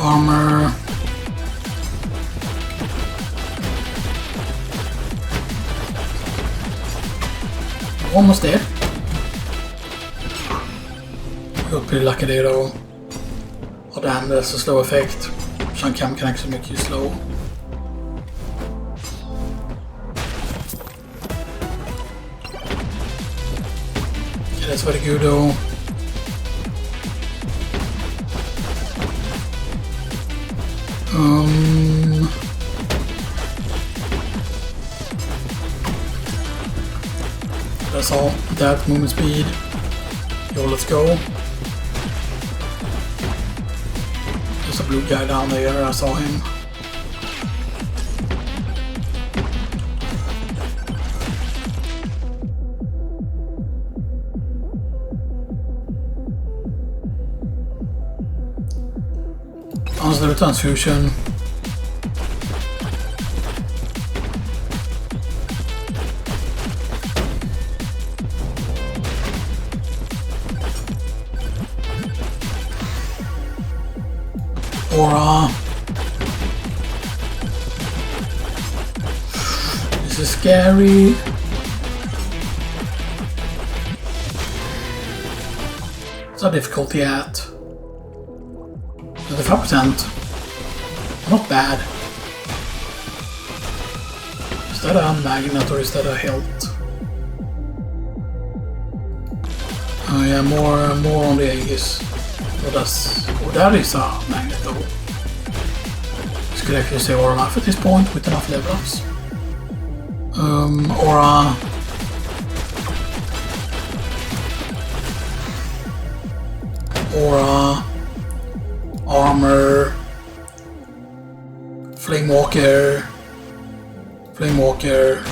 Armor. Almost there. We got pretty lucky there though. Oh damn, that's a slow effect. Shankam can actually make you slow. Yeah, that's very good though. That's all. That movement speed. Yo, let's go. There's a blue guy down there. I saw him. Answer the transfusion. Aura. This is scary. What's our difficulty at? 35%. Not bad. Is that a magnet or is that a hilt? Oh yeah, more on the Aegis. Oh, that is a magnet though. This could actually say aura life at this point with enough level ups. Aura. Aura. Armor. Flame Walker. Flame Walker.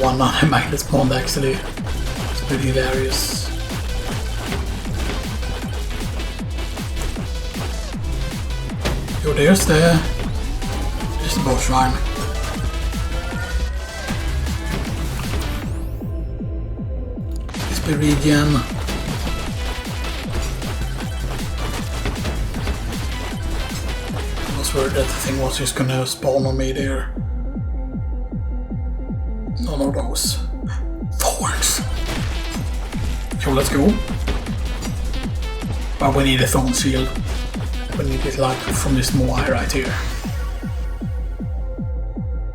One on a magnet spawned actually. It's pretty hilarious. Yo, there's the boss shrine. the region. I was worried that the thing was just gonna spawn on me there. None of those. Thorns! So let's go. But we need a thorn shield. We need it like from this moai right here.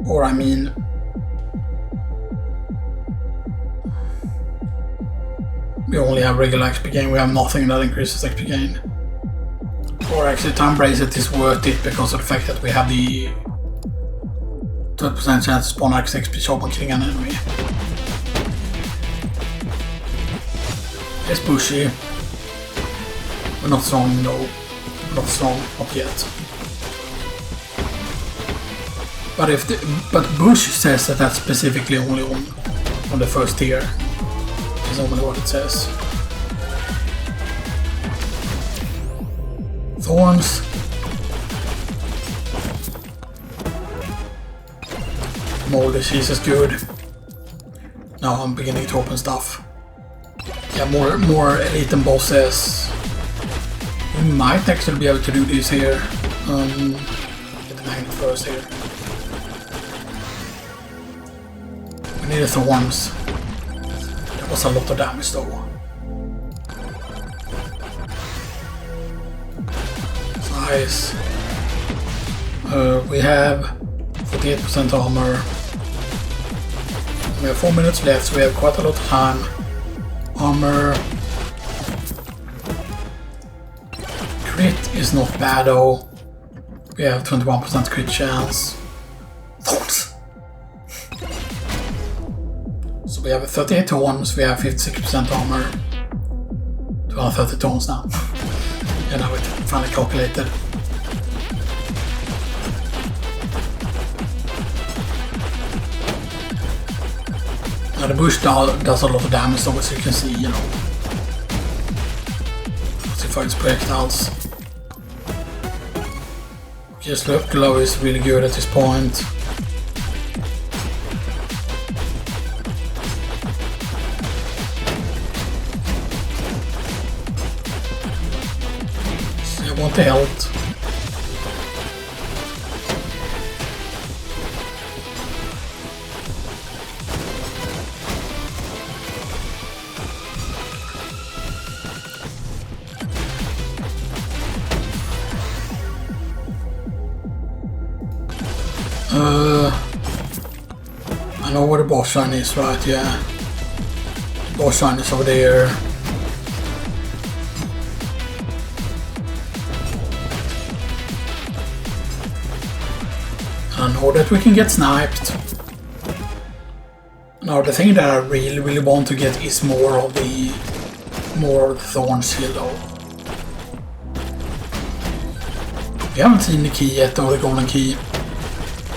Or I mean... we only have regular XP gain, we have nothing that increases XP gain. Or actually time bracelet is worth it because of the fact that we have the 12% chance to spawn XP shop on killing an enemy. It's pushy. We're not strong, no. We're not strong, not yet. But Bush says that that's specifically only on the first tier. Is only what it says. Thorns. Moldy cheese is good. Now I'm beginning to open stuff. Yeah, more elite and bosses. We might actually be able to do this here. Get the magnet first here. We need the thorns. That was a lot of damage though. Nice. We have 48% armor. We have 4 minutes left, so we have quite a lot of time. Armor. Crit is not bad though. We have 21% crit chance. Thorns! So we have 38 thorns, we have 56% armor. 230 thorns now. And now it finally calculated. Now the bush does a lot of damage though, as you can see, you know. It fights projectiles. Okay, Slurp Glow is really good at this point. So I want the health. I know where the boss shrine is, right? Yeah. The boss shrine is over there. I know that we can get sniped. Now the thing that I really want to get is more of the thorn shield though. We haven't seen the key yet though, the golden key.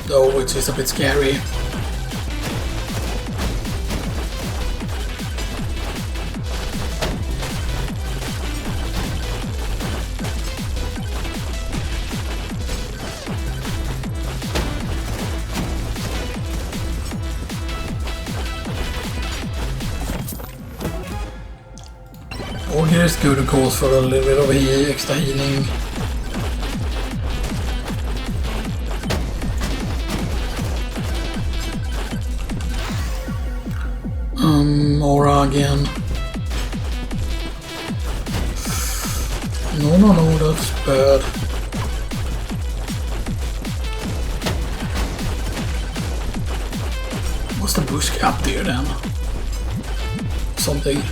Though, which is a bit scary. Orger is good of course for a little bit of extra healing. Aura again. No, that's bad. What's the bush up there then? Something.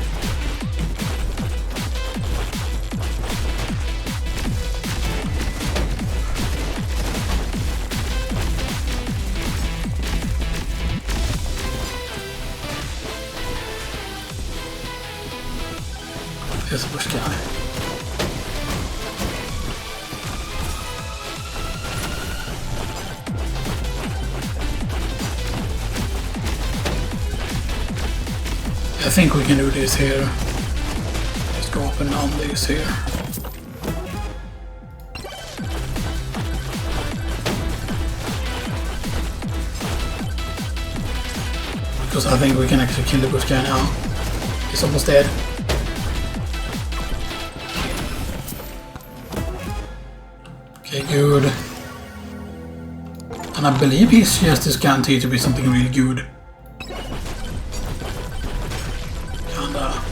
There's a bush guy. I think we can do this here. Just go up and down this here. Because I think we can actually kill the bush guy now. He's almost dead. Okay, good. And I believe his chest is guaranteed to be something really good. Kinda.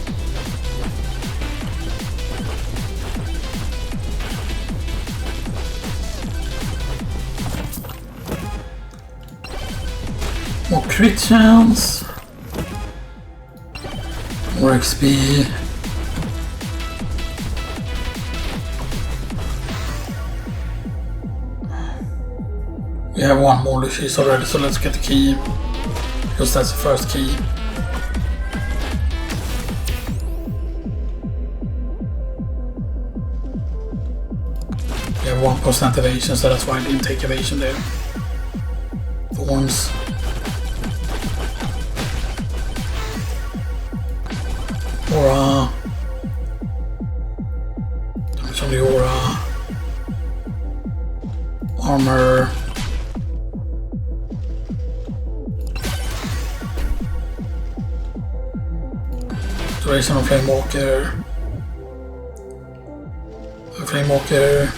More crit chance. More XP. We have one more Lucius already, so let's get the key. Because that's the first key. We have 1% evasion, so that's why I didn't take evasion there. Thorns. Aura. Damage on the aura. Armor. Duration of Flamewalker. Flamewalker.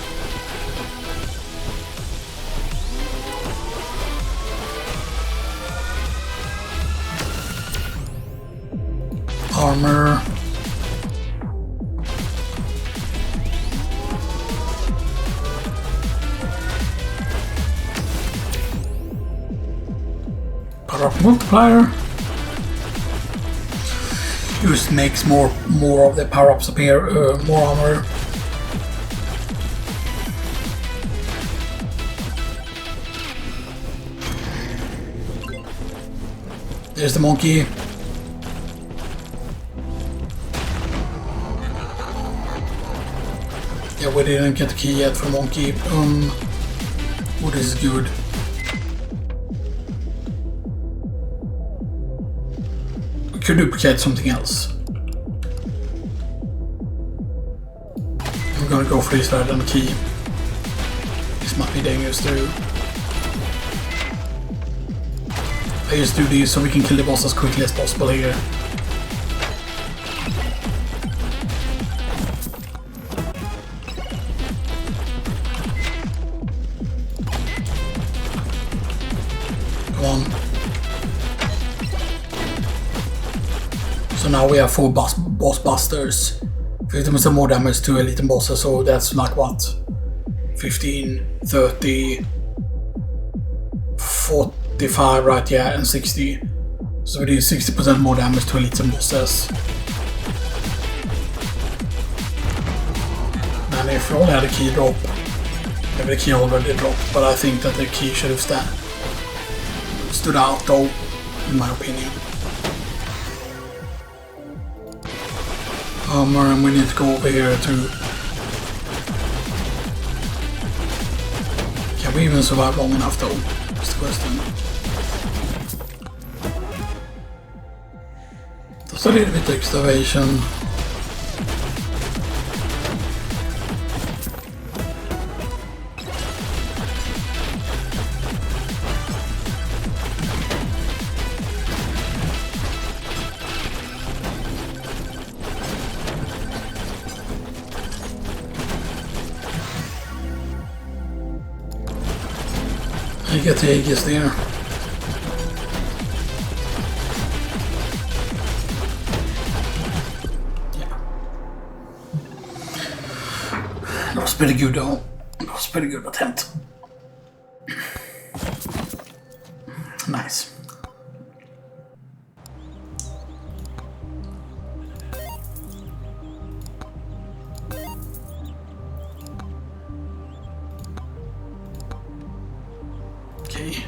Armor. Power up multiplier. Just makes more of the power-ups appear, more armor. There's the monkey. Yeah, we didn't get the key yet for monkey. What is good? Could duplicate something else. I'm gonna go for this rather than the key. This might be dangerous too. I just do these so we can kill the boss as quickly as possible here. Come on. So now we have 4 boss busters. 50% more damage to elite bosses, so that's like what? 15, 30, 45, right? Yeah, and 60. So we do 60% more damage to elite bosses. And if we only had a key drop, maybe the key already dropped, but I think that the key should have stood out though, in my opinion. Armor, and we need to go over here too. Can we even survive long enough though? That's the question. Does a little bit extra evasion. You get the Aegis there. Yeah. That was pretty good though. That was a pretty good attempt. Nice. Okay.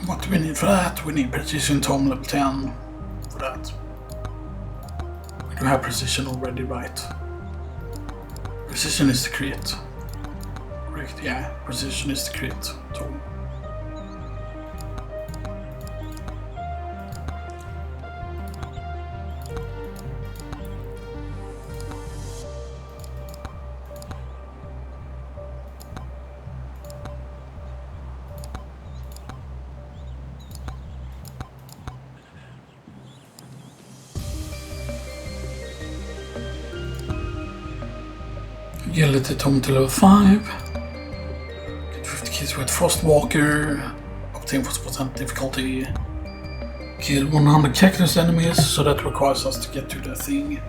What do we need for that? We need precision tome level 10 for that. We do have precision already, right? Precision is the crit. Correct, yeah. Precision is the crit tome. Agility Tom to level 5. Get 50 kills with Frostwalker. Obtain 40% difficulty. Kill 100 cactus enemies, so that requires us to get to the thing.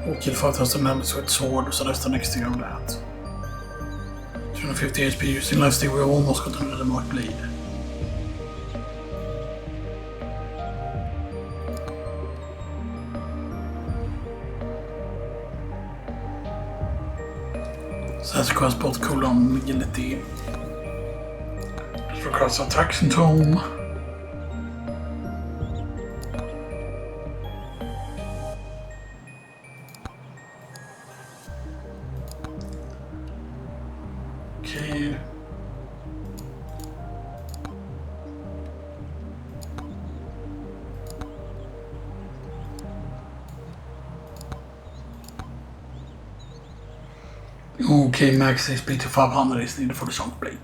Or kill 5,000 enemies with sword, so that's the next thing on that. 250 HP using lifesteal, we almost got another mark blade. So that requires both cooldown and agility. It requires attraction tome. Okay. Okay, max HP to 500 is needed for the shock blade.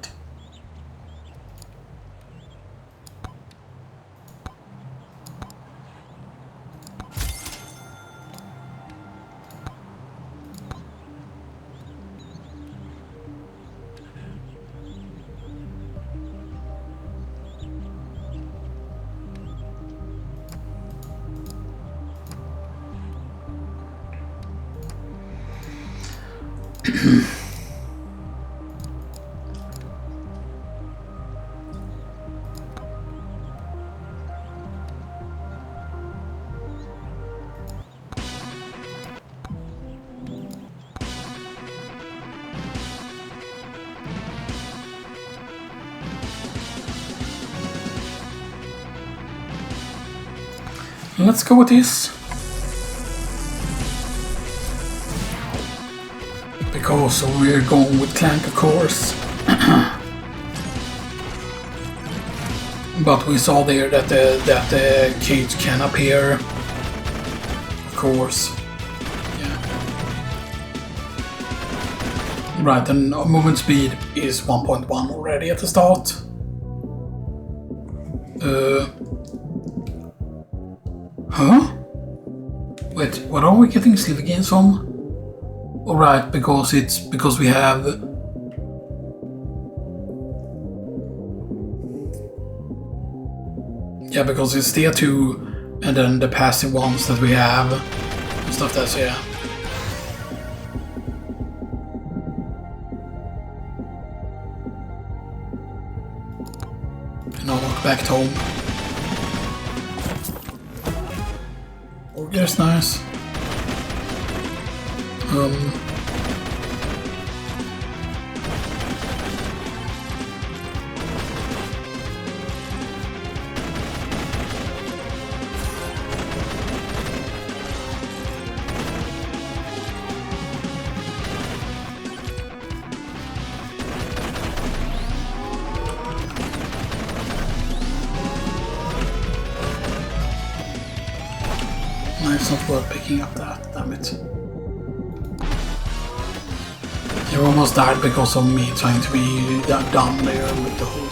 Let's go with this. Because we're going with Clank, of course. But we saw there that the cage can appear. Of course. Yeah. Right, and our movement speed is 1.1 already at the start. Huh? Wait, what are we getting silver gains from? Alright, because we have... Yeah, because it's tier 2 and then the passive ones that we have and stuff that's, yeah. And I'll walk back to home. That's nice. It's not worth picking up that, damn it. You almost died because of me trying to be down there with the whole...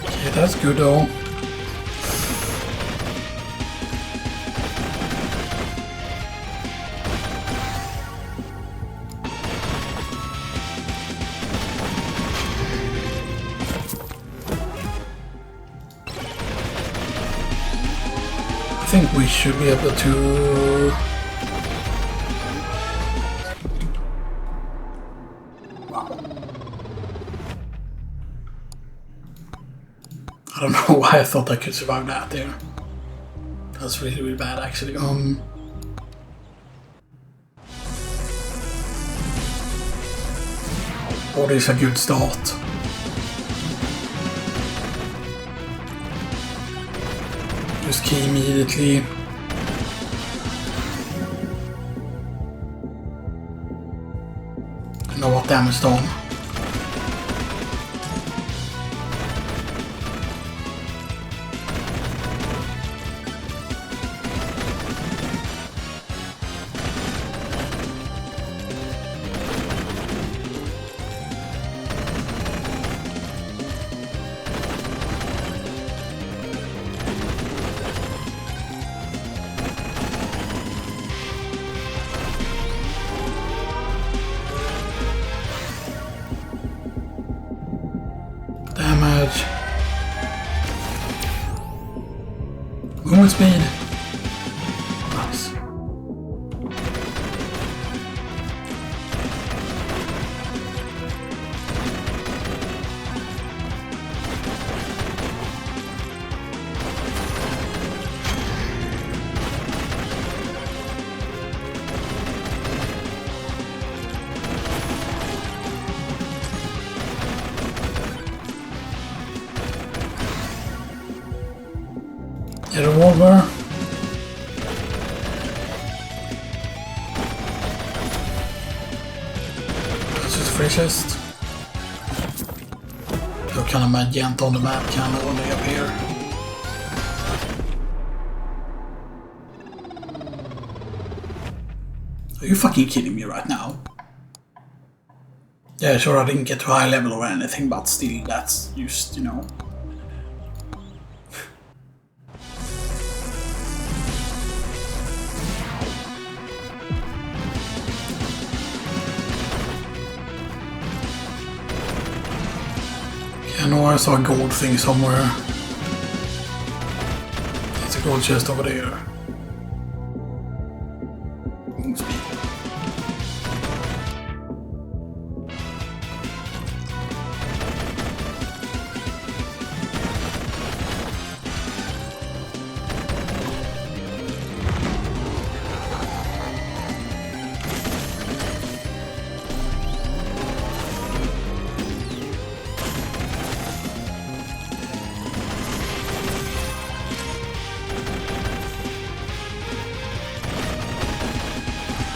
Okay, that's good though. I think we should be able to... Wow. I don't know why I thought I could survive that there. That's really, really bad actually. What is a good start? Just key immediately. Know what damage done. damage. Movement speed. Nice. A revolver. This is freshest. What kind of magenta on the map can only appear? Are you fucking kidding me right now? Yeah, sure, I didn't get to high level or anything, but still, that's just, you know. I know I saw a gold thing somewhere. It's a gold chest over there.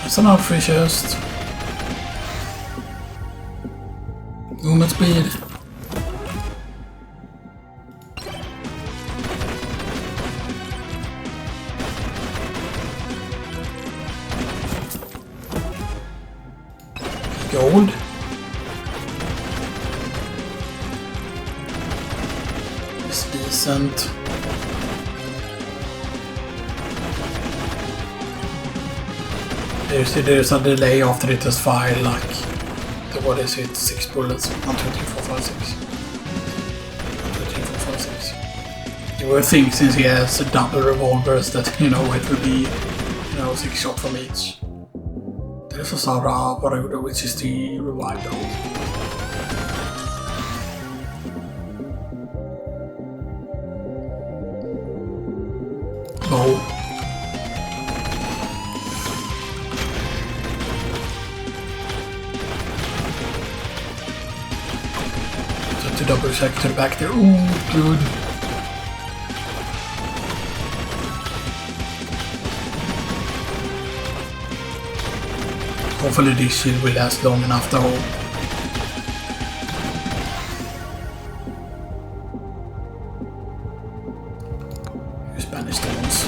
That's another free chest. Movement speed. Gold. It's decent. There's a delay after it has fired, like, what is it, 6 bullets? 1, 2, 3, 4, 5, 6. 1, 2, 3, 4, 5, 6. You would think, since he has double revolvers, that, you know, it would be, you know, 6 shots from each. There's a Sara Varuda, which is the revived gold. Bow. To double check to the back there. Ooh, good. Hopefully this shield will last long enough though. Spanish stones.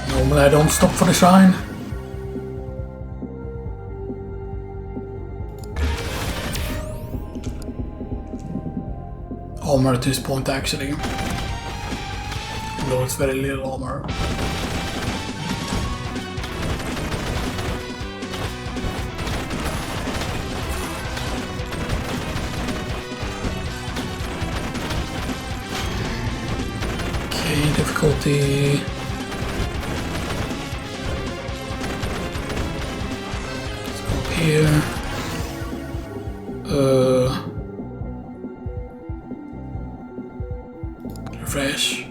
Normally I don't stop for the shrine. Armor at this point actually. Though it's very little armor. Okay, difficulty. Here. Refresh.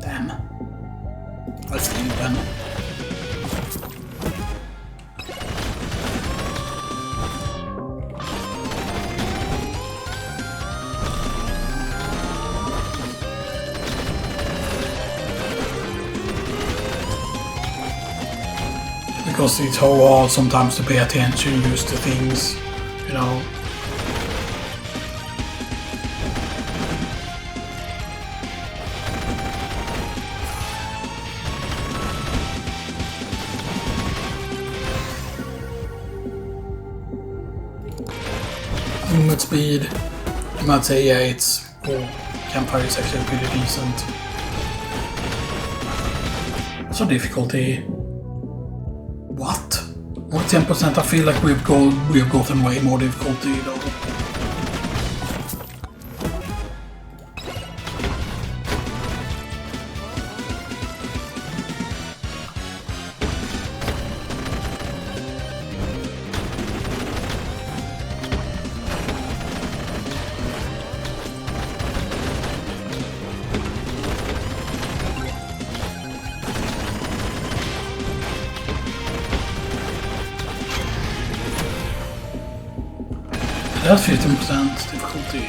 Damn. Let's leave then. Because it's so hard sometimes to pay attention, used to things, you know. movement speed. You might say, yeah, it's campfire is actually pretty decent. So difficulty. What? Only 10%. I feel like we've gotten way more difficulty though. That's 15% difficulty.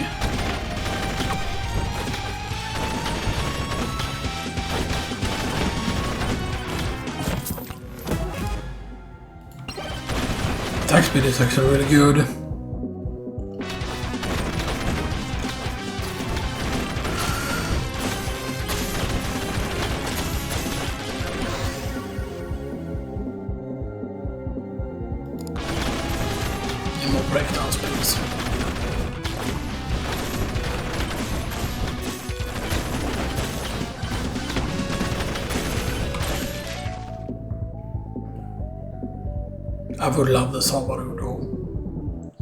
Attack speed is actually really good. And more breakdown speeds. I would love the Savaru though.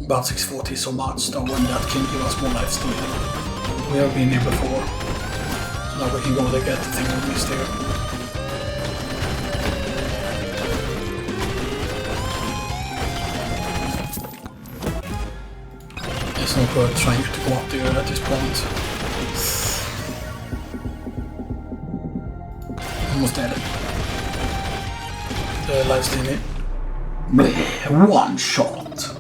About 640 so much though, and that can give us more life steal. We have been here before. So now we can go to get the thing we missed here. It's not worth trying to go up there at this point. Almost dead. The life steal. One shot.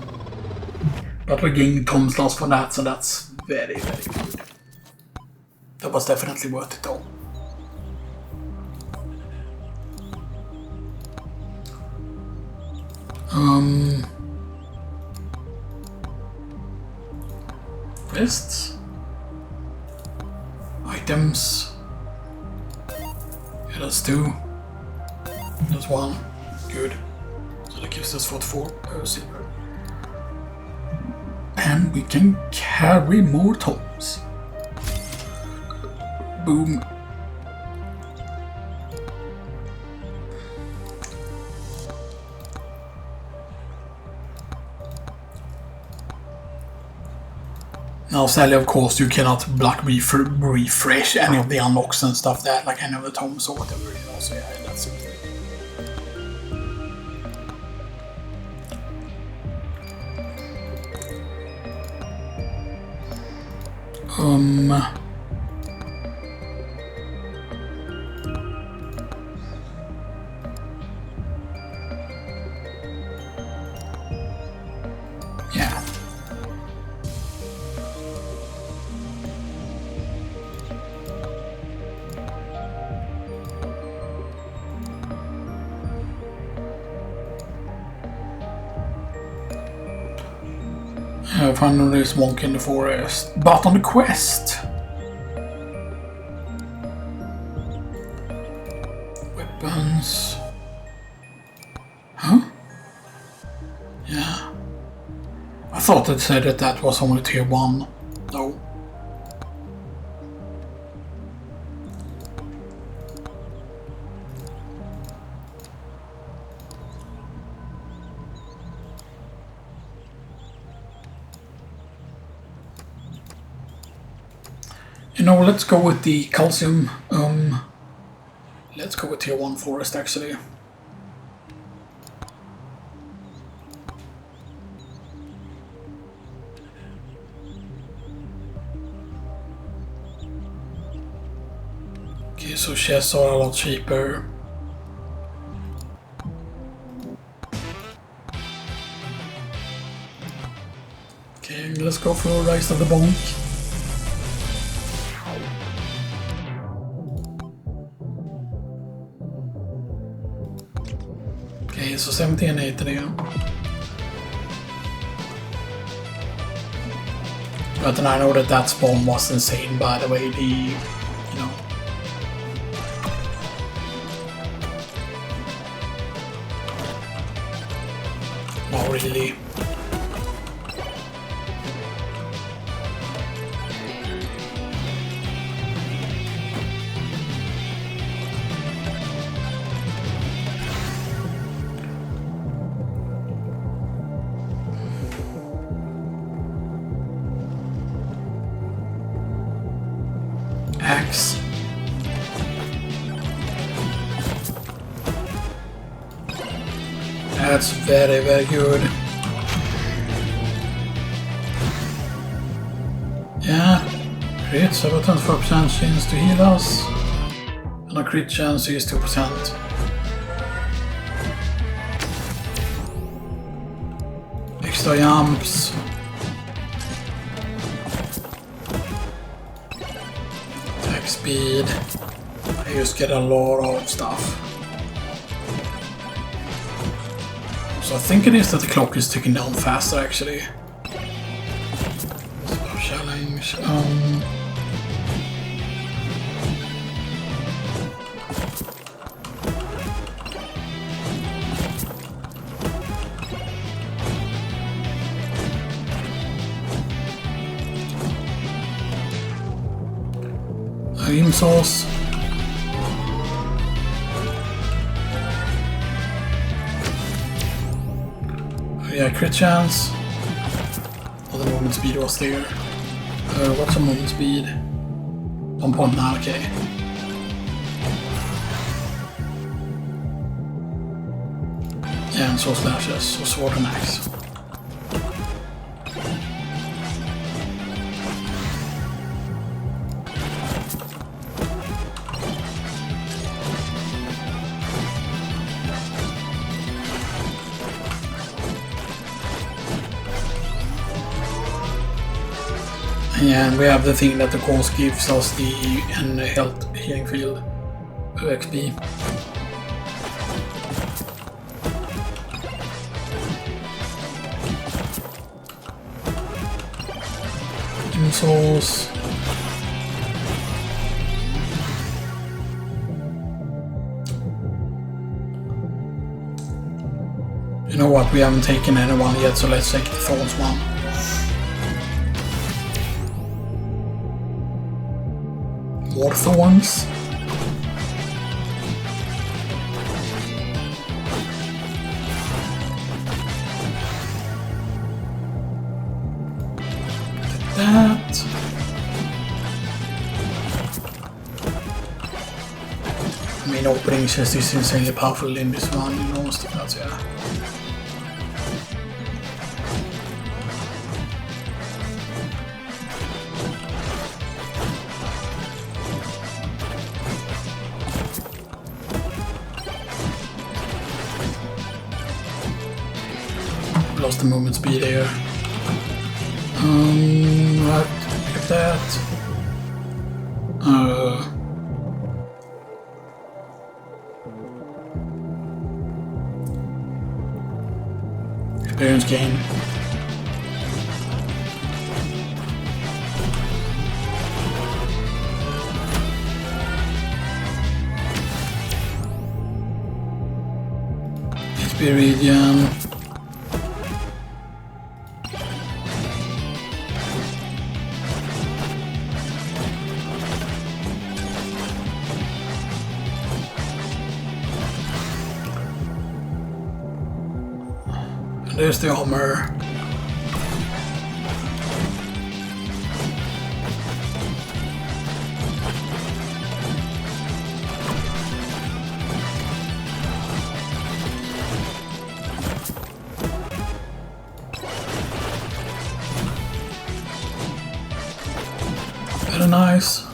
But we gained Tom's loss for that, so that's very, very good. That was definitely worth it though. Quests. Items. Yeah, that's 2. That's 1. Good. So that gives us 44 silver. And we can carry more tomes. Boom. Now sadly of course you cannot block refresh any of the unlocks and stuff that, like any of the tomes or whatever, you know, so yeah, that's it. Yeah. Finally there's monk in the forest, but on the quest. Weapons. Huh? Yeah. I thought it said that that was only tier 1. No. You know, let's go with the calcium. Let's go with tier 1 forest actually. Okay, so chests are a lot cheaper. Okay, let's go for Rise of the Bonk. Okay, so 70 and 80 again. But then I know that that spawn was insane, by the way, you know. Not really. axe. That's very, very good. Yeah, crits have a 24% chance to heal us, and a crit chance is 2%. Extra jumps. Attack speed. I just get a lot of stuff. So I think it is that the clock is ticking down faster actually. Challenge. Aim sauce. Yeah, crit chance. Oh, the movement speed was there. What's a movement speed? 1.9, okay. Yeah, and so slashes, so sword and axe. And we have the thing that of course gives us the health healing field XP. Souls. You know what, we haven't taken anyone yet, so let's take the Thorns one. More thorns. That. I mean, opening chest is insanely powerful in this one, you know, stuff like that, yeah. Lost the movement speed here. Right, pick up that. Experience gain. HP regen. There's the armor. Very nice.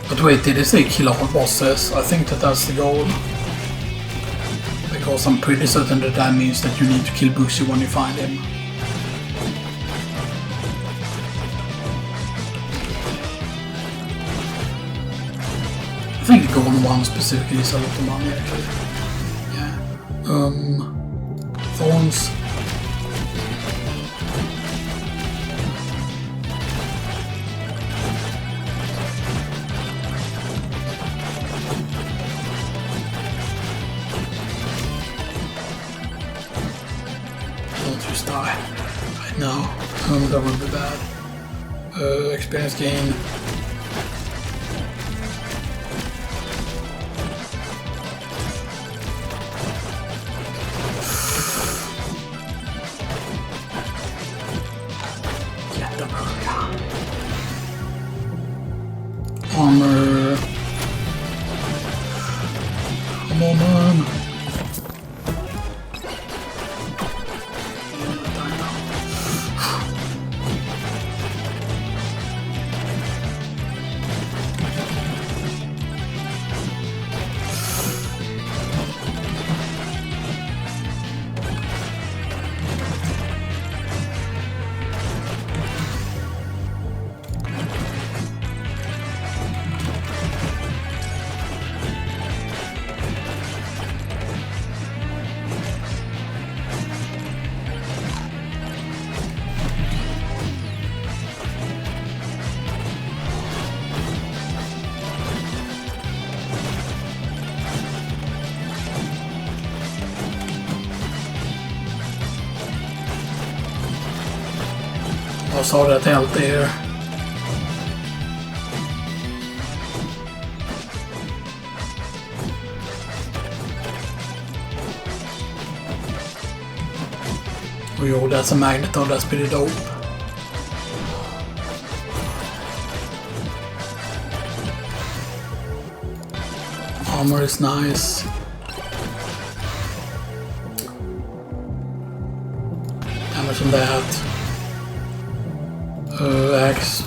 But wait, did it say kill all bosses? I think that's the goal. Because I'm pretty certain that means that you need to kill Bushi when you find him. I think goal 1 specifically is a lot of money actually. Yeah. Thorns. Die right now. That would be bad. Experience gain. Armor. Come on, man. Vad sa det tält är? Oh yo, that's a magnet, oh that's pretty dope. Armor is nice. Damage on that. Axe.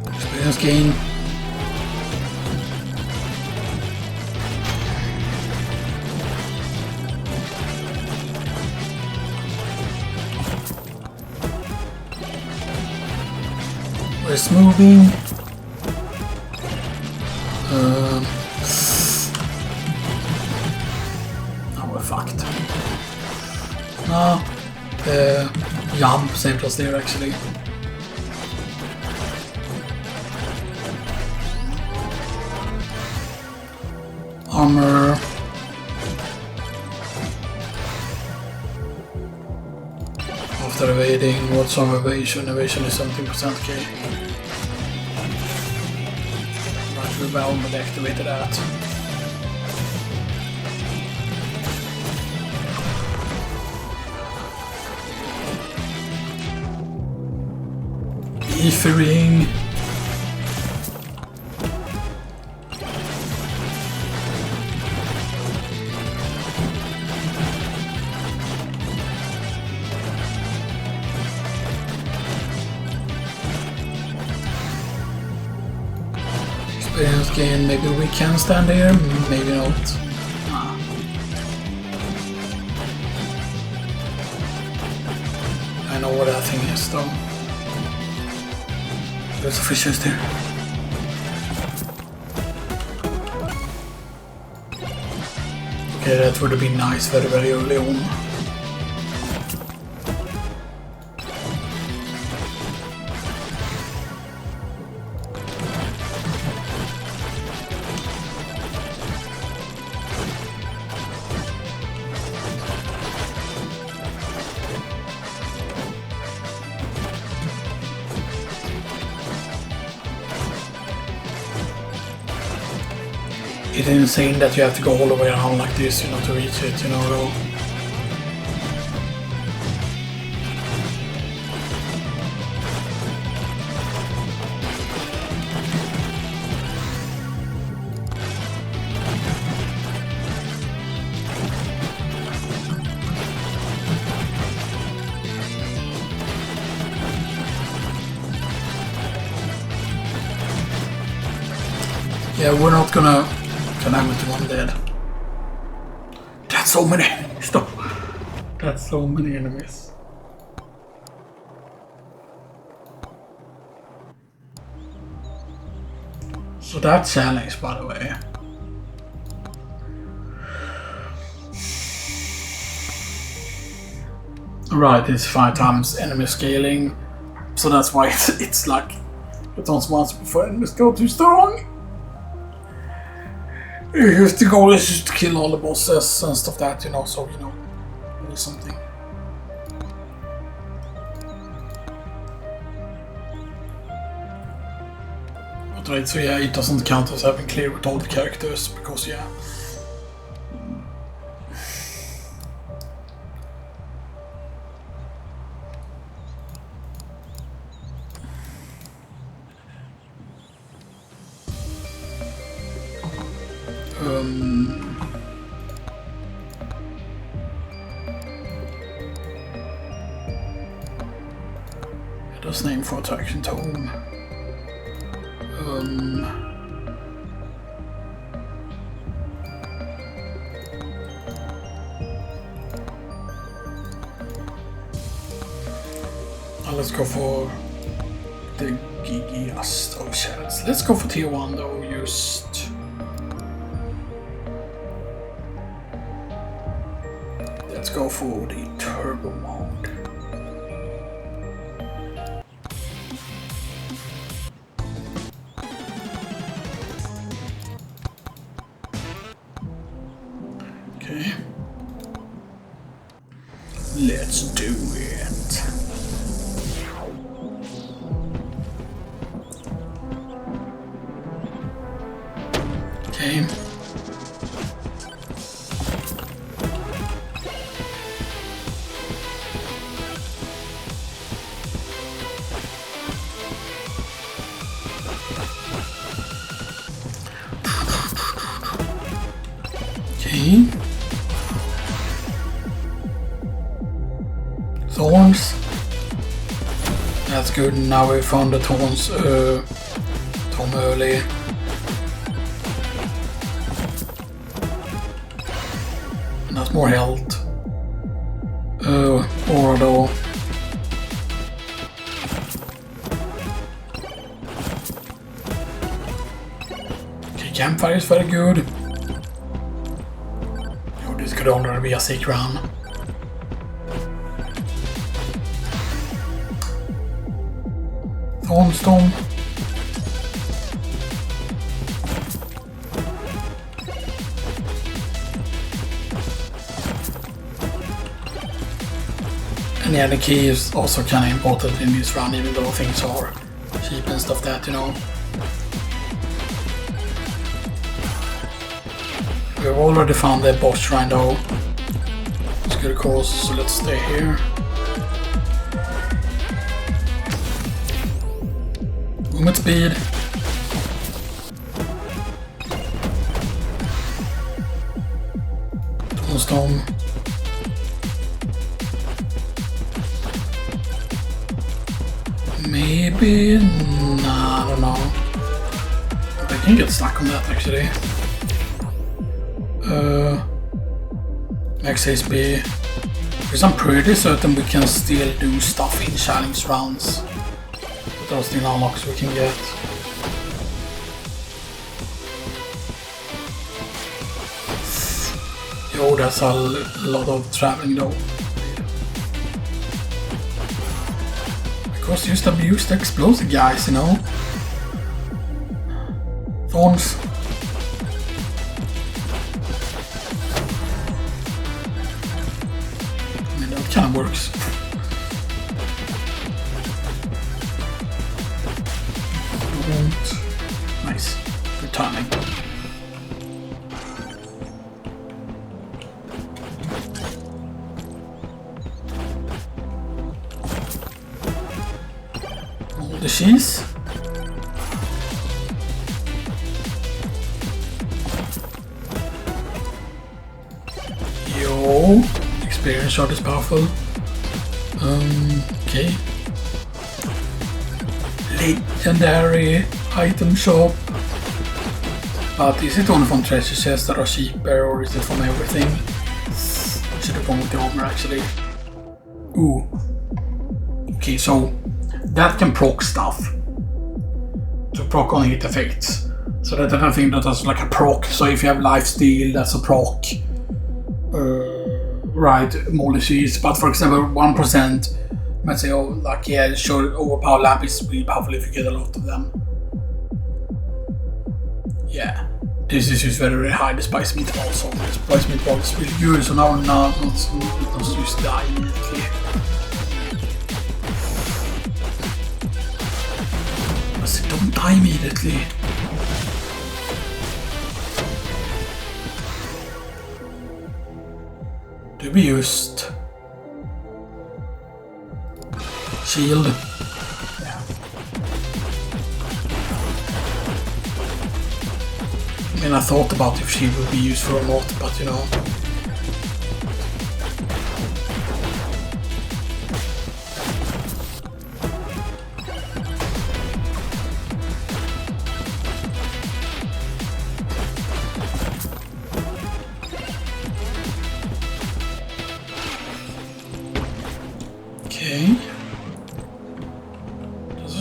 Experience gain. Where's moving? Oh, we're fucked. No, jump, same as there actually. Armor. After evading, what's our evasion? Evasion is 17% K. Right, we're bound to activate that. Ring. Experience gain, maybe we can stand here, maybe not. I know what that thing is though. There's a fishers there. Okay, that would have been nice very, very early on. It's insane that you have to go all the way around like this, you know, to reach it, you know, though. Yeah, we're not gonna connect to one dead. That's so many. Stop. That's so many enemies. So that challenge, by the way. Right, it's 5 times enemy scaling. So that's why it's like it's not once before enemies go too strong. If the goal is just to kill all the bosses and stuff that, you know, so, you know, do something. But right, so yeah, it doesn't count as having clear with all the characters, because yeah. That's name for attraction tone. Let's go for the giggiest of shells. Let's go for tier 1 though, just... Let's go for the turbo mode. Okay. Let's do it. Okay. Okay. Thorns. That's good. Now we found the thorns Tom early. And that's more health. Aura though. Okay, campfire is very good. This could only be a sick run. Thornstorm. And yeah, the key is also kind of important in this run, even though things are cheap and stuff that, you know. We've already found the boss shrine though. It's good course, so let's stay here. Movement speed. Tombstone. Maybe? Nah, I don't know. I can get stuck on that actually. Max HP. Because I'm pretty certain we can still do stuff in challenge rounds. But those still unlocks we can get. Yo, that's a lot of traveling though. Because just abuse the explosive guys, you know. Thorns. Kind of works. Nice. Good timing. All the cheese. Yo. Experience shot is powerful. Okay. Legendary item shop. But is it only from treasure chests that are cheaper, or is it from everything? Should have gone with the armor actually. Ooh. Okay, so that can proc stuff. To proc on hit effects. So that's another thing that has like a proc. So if you have lifesteal, that's a proc. Right, molly cheese, but for example 1% might say, oh, like yeah, sure, overpower lamp is really powerful if you get a lot of them. Yeah, this is just very, very high, the spice meatball, so the spice meatball is really good, so now not just die immediately. I said don't die immediately. To be used. Shield. Yeah. I mean, I thought about if shield would be useful or not, but you know.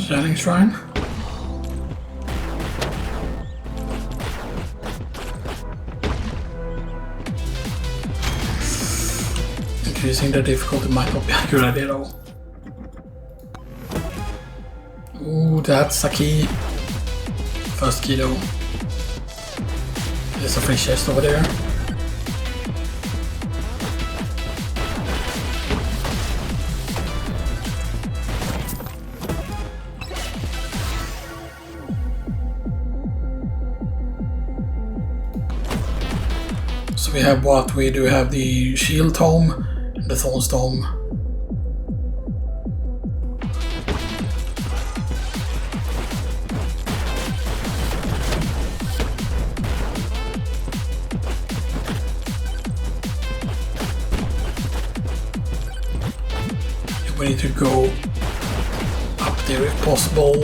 Shining Shrine. Increasing the difficulty might not be a good idea though. Ooh, that's a key. First key though. There's a free chest over there. So we have what? We do have the Shield Tome and the Thorns Tome. We need to go up there if possible,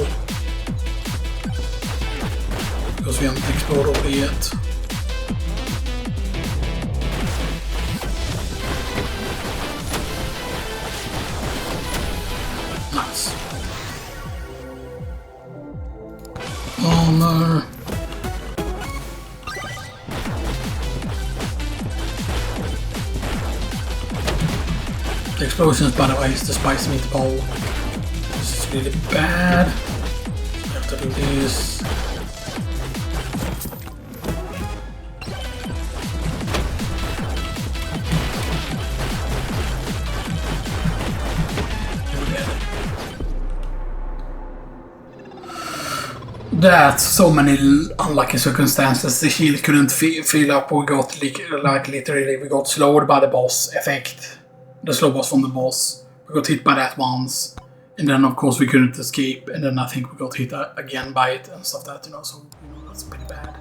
because we haven't explored over there yet. Nice. Oh no. The explosions, by the way, is the spicy meatball. This is really bad. We have to do this. That's so many unlucky circumstances. The shield couldn't fill up. We got like literally we got slowed by the boss effect. The slow boss from the boss. We got hit by that once. And then of course we couldn't escape. And then I think we got hit again by it and stuff that, you know, so you know, that's pretty bad.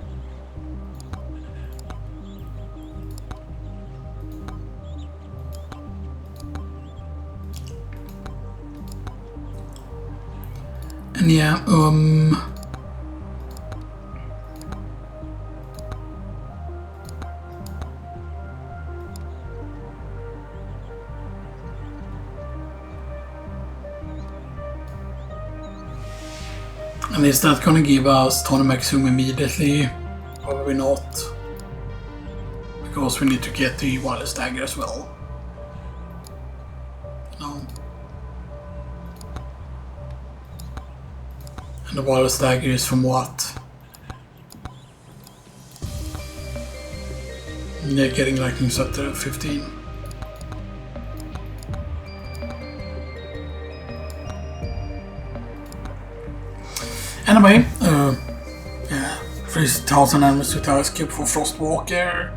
And yeah, and is that gonna give us Tournament Zoom immediately? Probably not. Because we need to get the wireless dagger as well. No. And the wireless dagger is from what? Yeah, getting lightning set to 15. Anyway, yeah, 3,000 enemies with Ice Cube for Frostwalker.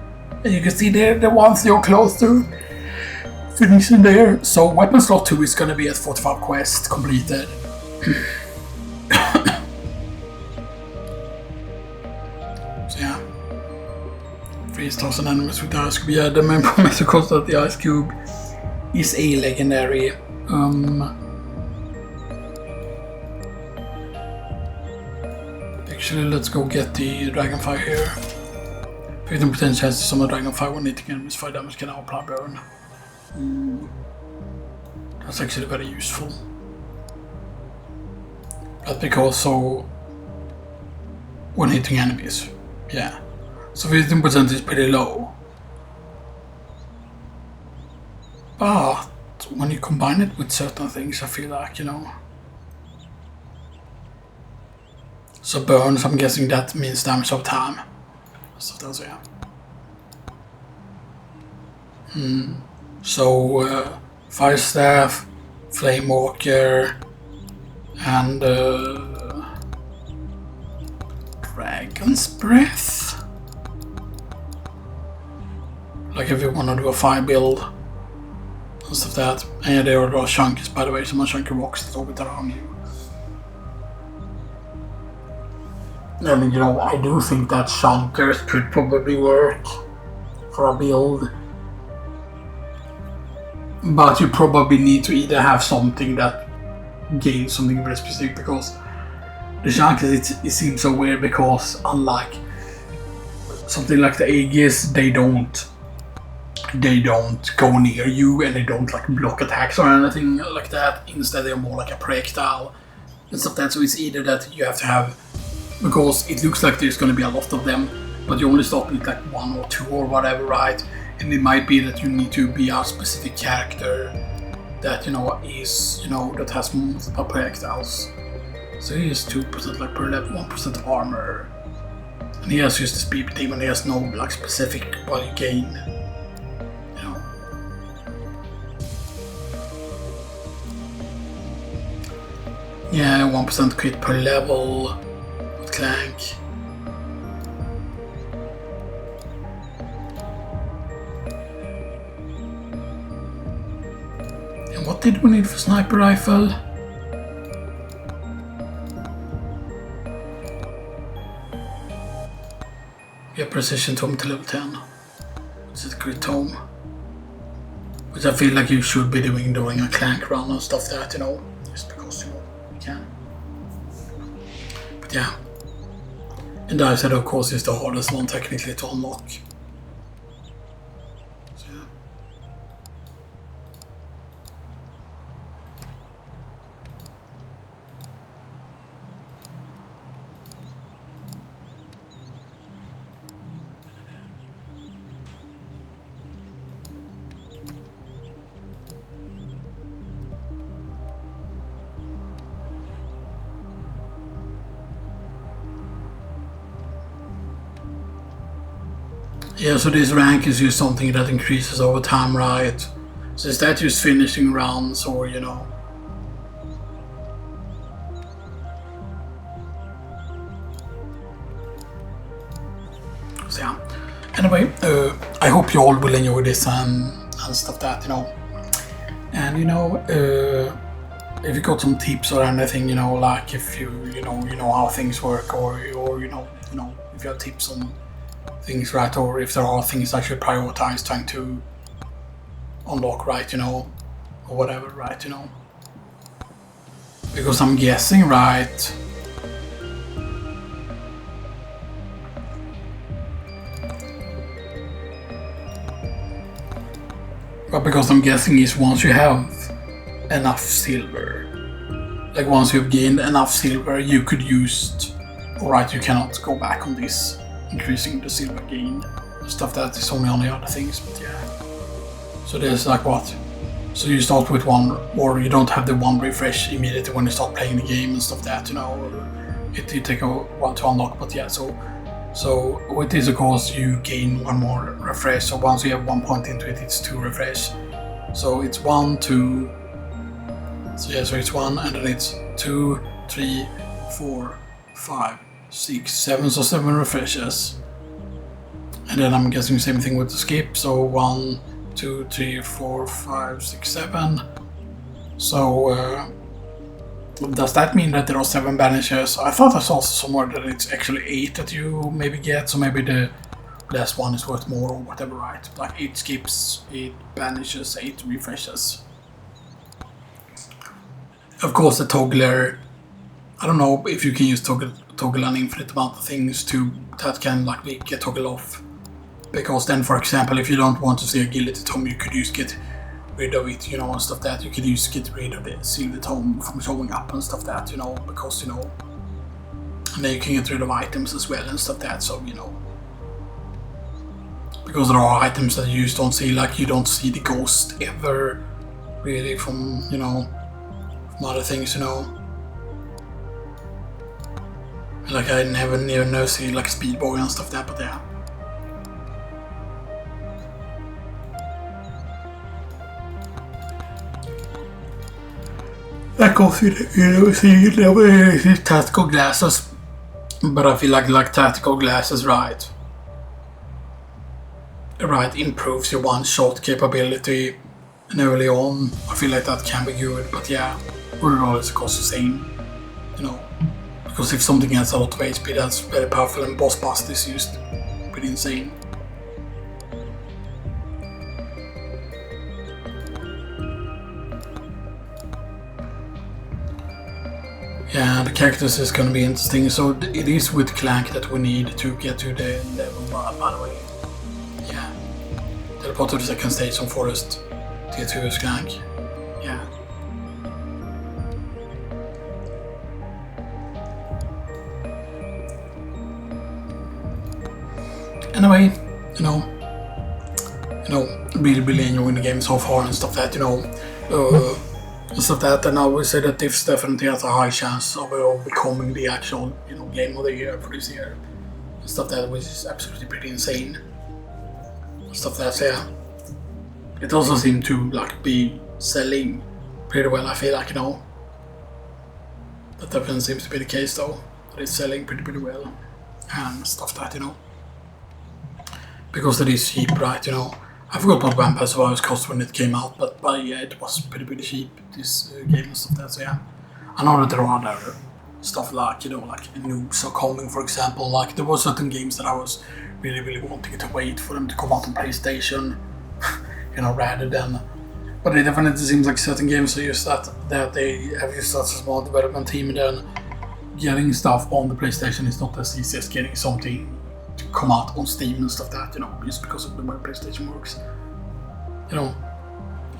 And you can see they're the ones you're close to finishing there. So Weapon Slot 2 is gonna be at 45 quests completed. So yeah, 3,000 enemies with Ice Cube. Yeah, the main promise of course that the Ice Cube is a legendary. Actually, let's go get the Dragonfire here. 15% chance to summon Dragonfire when hitting enemies 5 damage can now apply burn. That's actually very useful. But because so when hitting enemies, yeah. So 15% is pretty low. But when you combine it with certain things, I feel like, you know. So burns, I'm guessing that means damage of time. So that's yeah. So Fire Staff, Flame Walker, and Dragon's Breath. Like if you want to do a fire build and stuff that. And yeah, there are chunkies, by the way, some chunky rocks that orbit around you. And you know, I do think that Chunkers could probably work for a build. But you probably need to either have something that gains something very specific, because the Chunkers, it seems so weird because unlike something like the Aegis, they don't go near you and they don't like block attacks or anything like that. Instead they're more like a projectile and stuff that. So it's either that you have to have, because it looks like there's going to be a lot of them, but you only start with like 1 or 2 or whatever, right? And it might be that you need to be a specific character that is that has multiple projectiles. So he has 2% like per level, 1% armor, and he has just the speed demon. He has no like specific body gain. Yeah, 1% crit per level with Clank. And what did we need for sniper rifle? Yeah, precision tome to level 10. Which is crit tome. Which I feel like you should be doing during a Clank run and stuff that, just because you can. But yeah. And I said of course is the hardest one technically to unlock. So yeah. Yeah, so this rank is just something that increases over time, right? So is that just finishing rounds or, So yeah. Anyway, I hope you all will enjoy this and stuff that, And, if you got some tips or anything, like if you know how things work or if you have tips on things, right, or if there are things I should prioritize trying to unlock, right, or whatever, right, because I'm guessing, right, but because I'm guessing is once you have enough silver, like once you've gained enough silver, you could use, alright, you cannot go back on this increasing the silver gain stuff. That is only on the other things, but yeah. So there's like what? So you start with 1, or you don't have the 1 refresh immediately when you start playing the game and stuff that, it take a while to unlock, but yeah, so with this of course you gain 1 more refresh, so once you have 1 point into it, it's 2 refresh. So it's 1, 2, so yeah, so it's 1, and then it's 2, 3, 4, 5, 6, 7, so 7 refreshes. And then I'm guessing same thing with the skip, so 1, 2, 3, 4, 5, 6, 7. So does that mean that there are 7 banishes? I thought I saw somewhere that it's actually 8 that you maybe get, so maybe the last one is worth more or whatever, right? Like 8 skips, 8 banishes, 8 refreshes. Of course the toggler, I don't know if you can use toggle an infinite amount of things that can like make a toggle off, because then for example if you don't want to see a gilded tome, you could just get rid of it, and stuff that. You could just get rid of the silver tome from showing up and stuff that, because and then you can get rid of items as well and stuff that, so because there are items that you just don't see, like you don't see the ghost ever really from from other things, like I never see like Speed Boy and stuff that, but yeah. That goes with tactical glasses, but I feel like tactical glasses, right, improves your one-shot capability, and early on I feel like that can be good, but yeah, overall it's of course the same, because if something has a lot of HP, that's very powerful, and boss bust is used pretty insane. Yeah, the characters is gonna be interesting. So it is with Clank that we need to get to the level 1, by the way. Yeah. Teleport to the second stage on Forest to get to Clank. Yeah. anyway, really enjoying the game so far and stuff that, and stuff that, and I would say that this definitely has a high chance of becoming the actual, game of the year for this year. And stuff that, which is absolutely pretty insane. And stuff that, so yeah. It also seemed to, be selling pretty well, I feel like, That definitely seems to be the case, though. That it's selling pretty well. And stuff that, Because it is cheap, right, I forgot what Vampire Survivors cost when it came out, but yeah, it was pretty cheap, this game and stuff that, so yeah. I know that there are other stuff like Noobs are coming, for example. There were certain games that I was really wanting to wait for them to come out on PlayStation, rather than. But it definitely seems like certain games are just that they have just such a small development team, and then getting stuff on the PlayStation is not as easy as getting something to come out on Steam and stuff that, just because of the way PlayStation works.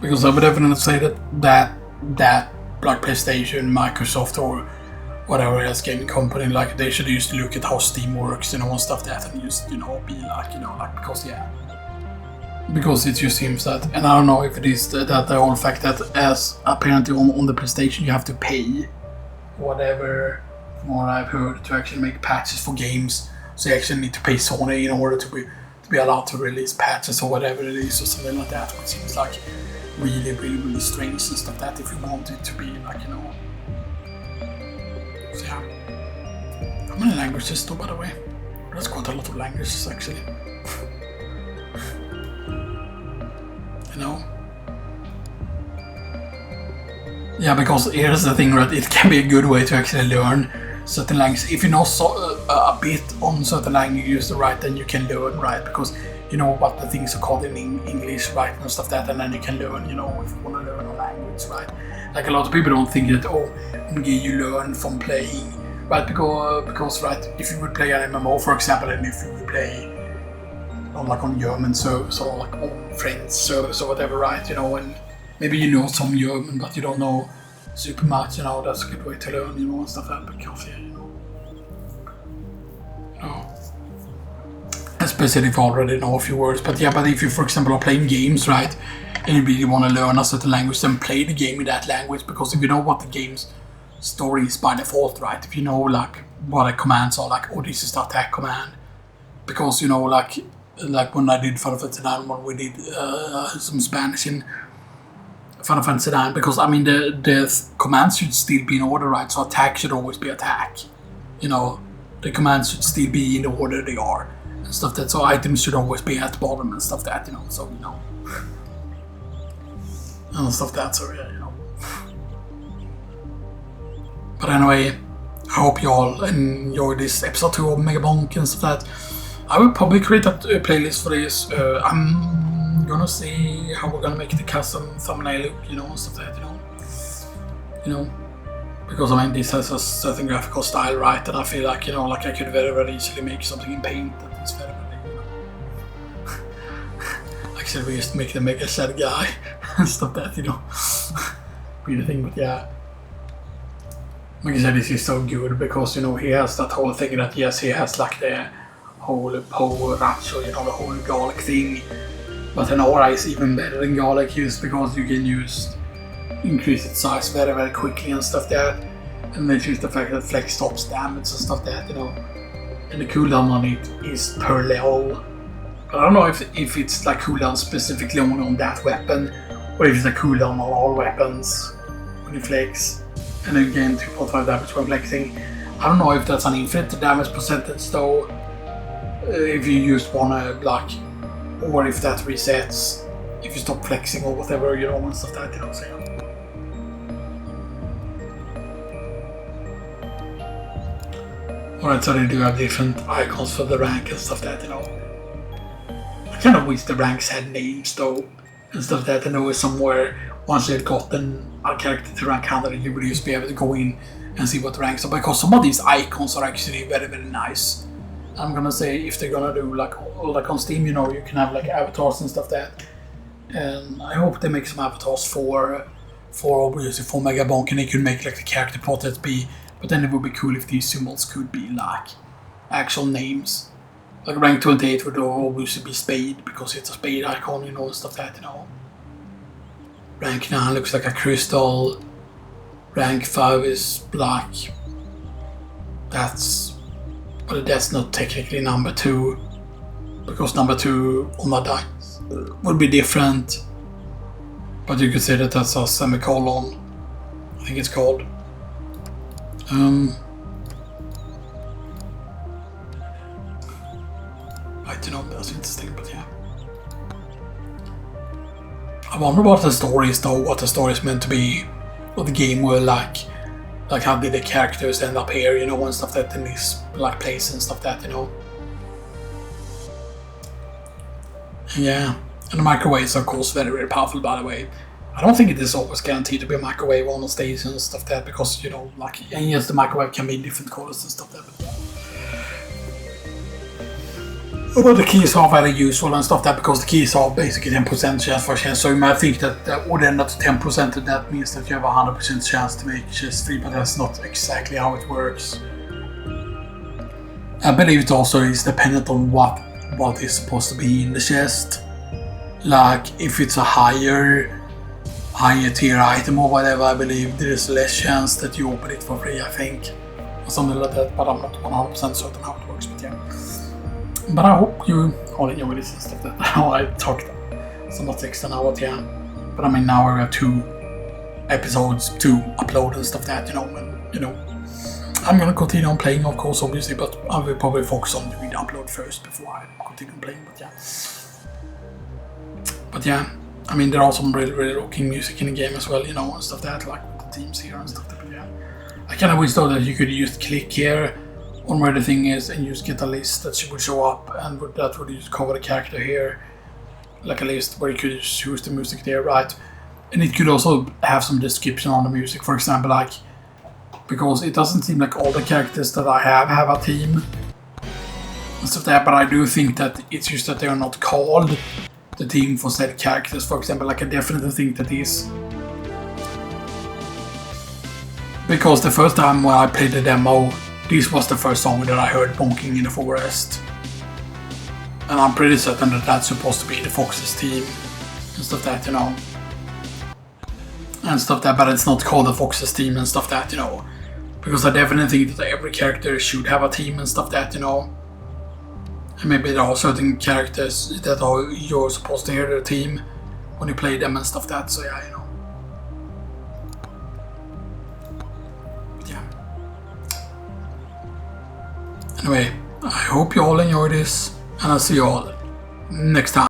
Because I would definitely say that PlayStation, Microsoft, or whatever else gaming company, they should just look at how Steam works, and stuff that, and just, be because yeah. Because it just seems that, and I don't know if it is that the whole fact that as apparently on the PlayStation you have to pay whatever, from what I've heard, to actually make patches for games. So you actually need to pay Sony in order to be allowed to release patches or whatever it is, or something like that, which seems like really strange and stuff that if you want it to be So yeah. How many languages though, by the way? That's quite a lot of languages actually. Yeah, because here's the thing, right? It can be a good way to actually learn certain languages. If you know a bit on certain languages, right, then you can learn, right? Because you know what the things are called in English, right, and stuff that, and then you can learn, if you want to learn a language, right? A lot of people don't think that, you learn from playing, right? Because right, if you would play an MMO, for example, and if you would play on German servers or on French servers or whatever, right? And maybe you know some German, but you don't know super much. That's a good way to learn, and stuff like that. Because especially if you already know a few words. But if you, for example, are playing games, right, and you really want to learn a certain language, then play the game in that language. Because if you know what the game's story is by default, right? If you know what the commands are, this is the attack command. Because when I did Final Fantasy 9, when we did some Spanish in Final Fantasy 9, because the commands should still be in order, right? So attack should always be attack. The commands should still be in the order they are and stuff that. So items should always be at the bottom and stuff that. So and stuff that. So yeah, But anyway, I hope you all enjoyed this episode 2 of Megabonk and stuff that. I will probably create a playlist for this. I'm gonna see how we're gonna make the custom thumbnail look, and stuff like that, Because this has a certain graphical style, right? And I feel like, I could very easily make something in Paint that is very, Actually, we just make the mega sad guy and stuff like that, Be the thing, but yeah. Like I said, this is so good because, he has that whole thing that, yes, he has the whole power ratio, the whole garlic thing. But an aura is even better than garlic just because you can increase its size very quickly and stuff that. And then just the fact that flex stops damage and stuff that, And the cooldown on it is per level. But I don't know if it's cooldown specifically only on that weapon, or if it's a cooldown on all weapons when you flex. And then gain 2.5 damage when flexing. I don't know if that's an infinite damage percentage though. If you use one or if that resets if you stop flexing or whatever, and stuff like that, So Alright, so they do have different icons for the rank and stuff like that, I kind of wish the ranks had names though, and stuff like that, and there was somewhere, once you had gotten a character to rank 100, you would just be able to go in and see what the ranks are, because some of these icons are actually very nice. I'm gonna say if they're gonna do on Steam, you can have avatars and stuff that. And I hope they make some avatars for obviously for Megabonk, and they could make the character portraits be. But then it would be cool if these symbols could be actual names Like rank 28 would obviously be spade because it's a spade icon, you know, and stuff that, you know. Rank 9 looks like a crystal. Rank 5 is black. But that's not technically number 2, because number 2 on the dice would be different. But you could say that that's a semicolon, I think it's called. I don't know, that's interesting, but yeah. I wonder what the story is though, what the story is meant to be, what the game will like how did the characters end up here, you know, and stuff that in this like place and stuff that, you know. Yeah, and the microwaves are of course very, very powerful, by the way. I don't think it is always guaranteed to be a microwave on the stage and stuff that, because, you know, like, and yes, the microwave can be in different colors and stuff that, but the keys are very useful and stuff that, because the keys are basically 10% chance for chance, so you might think that would end up to 10%, and that means that you have a 100% chance to make chest 3, but that's not exactly how it works. I believe it also is dependent on what is supposed to be in the chest. Like, if it's a higher tier item or whatever, I believe there is less chance that you open it for free, I think. Or something like that, but I'm not 100% certain how it works, but yeah. But I hope you all enjoy this and stuff that how I talked so much extra now, but yeah. But I mean, now we have 2 episodes to upload and stuff that, you know, and, you know, I'm gonna continue on playing, of course, obviously, but I will probably focus on doing the upload first before I continue playing, but yeah. But yeah, I mean, there are some really, really rocking music in the game as well, you know, and stuff that, like with the teams here and stuff that, but yeah. I kind of wish though that you could use click here on where the thing is and just get a list that would show up, and that would just cover the character here, like a list where you could just use the music there, right? And it could also have some description on the music, for example, like, because it doesn't seem like all the characters that I have a theme and stuff like that, but I do think that it's just that they are not called the theme for said characters. For example, like, I definitely think that is because the first time when I played the demo, this was the first song that I heard bonking in the forest. And I'm pretty certain that that's supposed to be the Fox's theme and stuff that, you know. And stuff that, but it's not called the Fox's theme and stuff that, you know. Because I definitely think that every character should have a theme and stuff that, you know. And maybe there are certain characters that you're supposed to hear their theme when you play them and stuff that, so yeah, you know. Anyway, I hope you all enjoy this, and I'll see you all next time.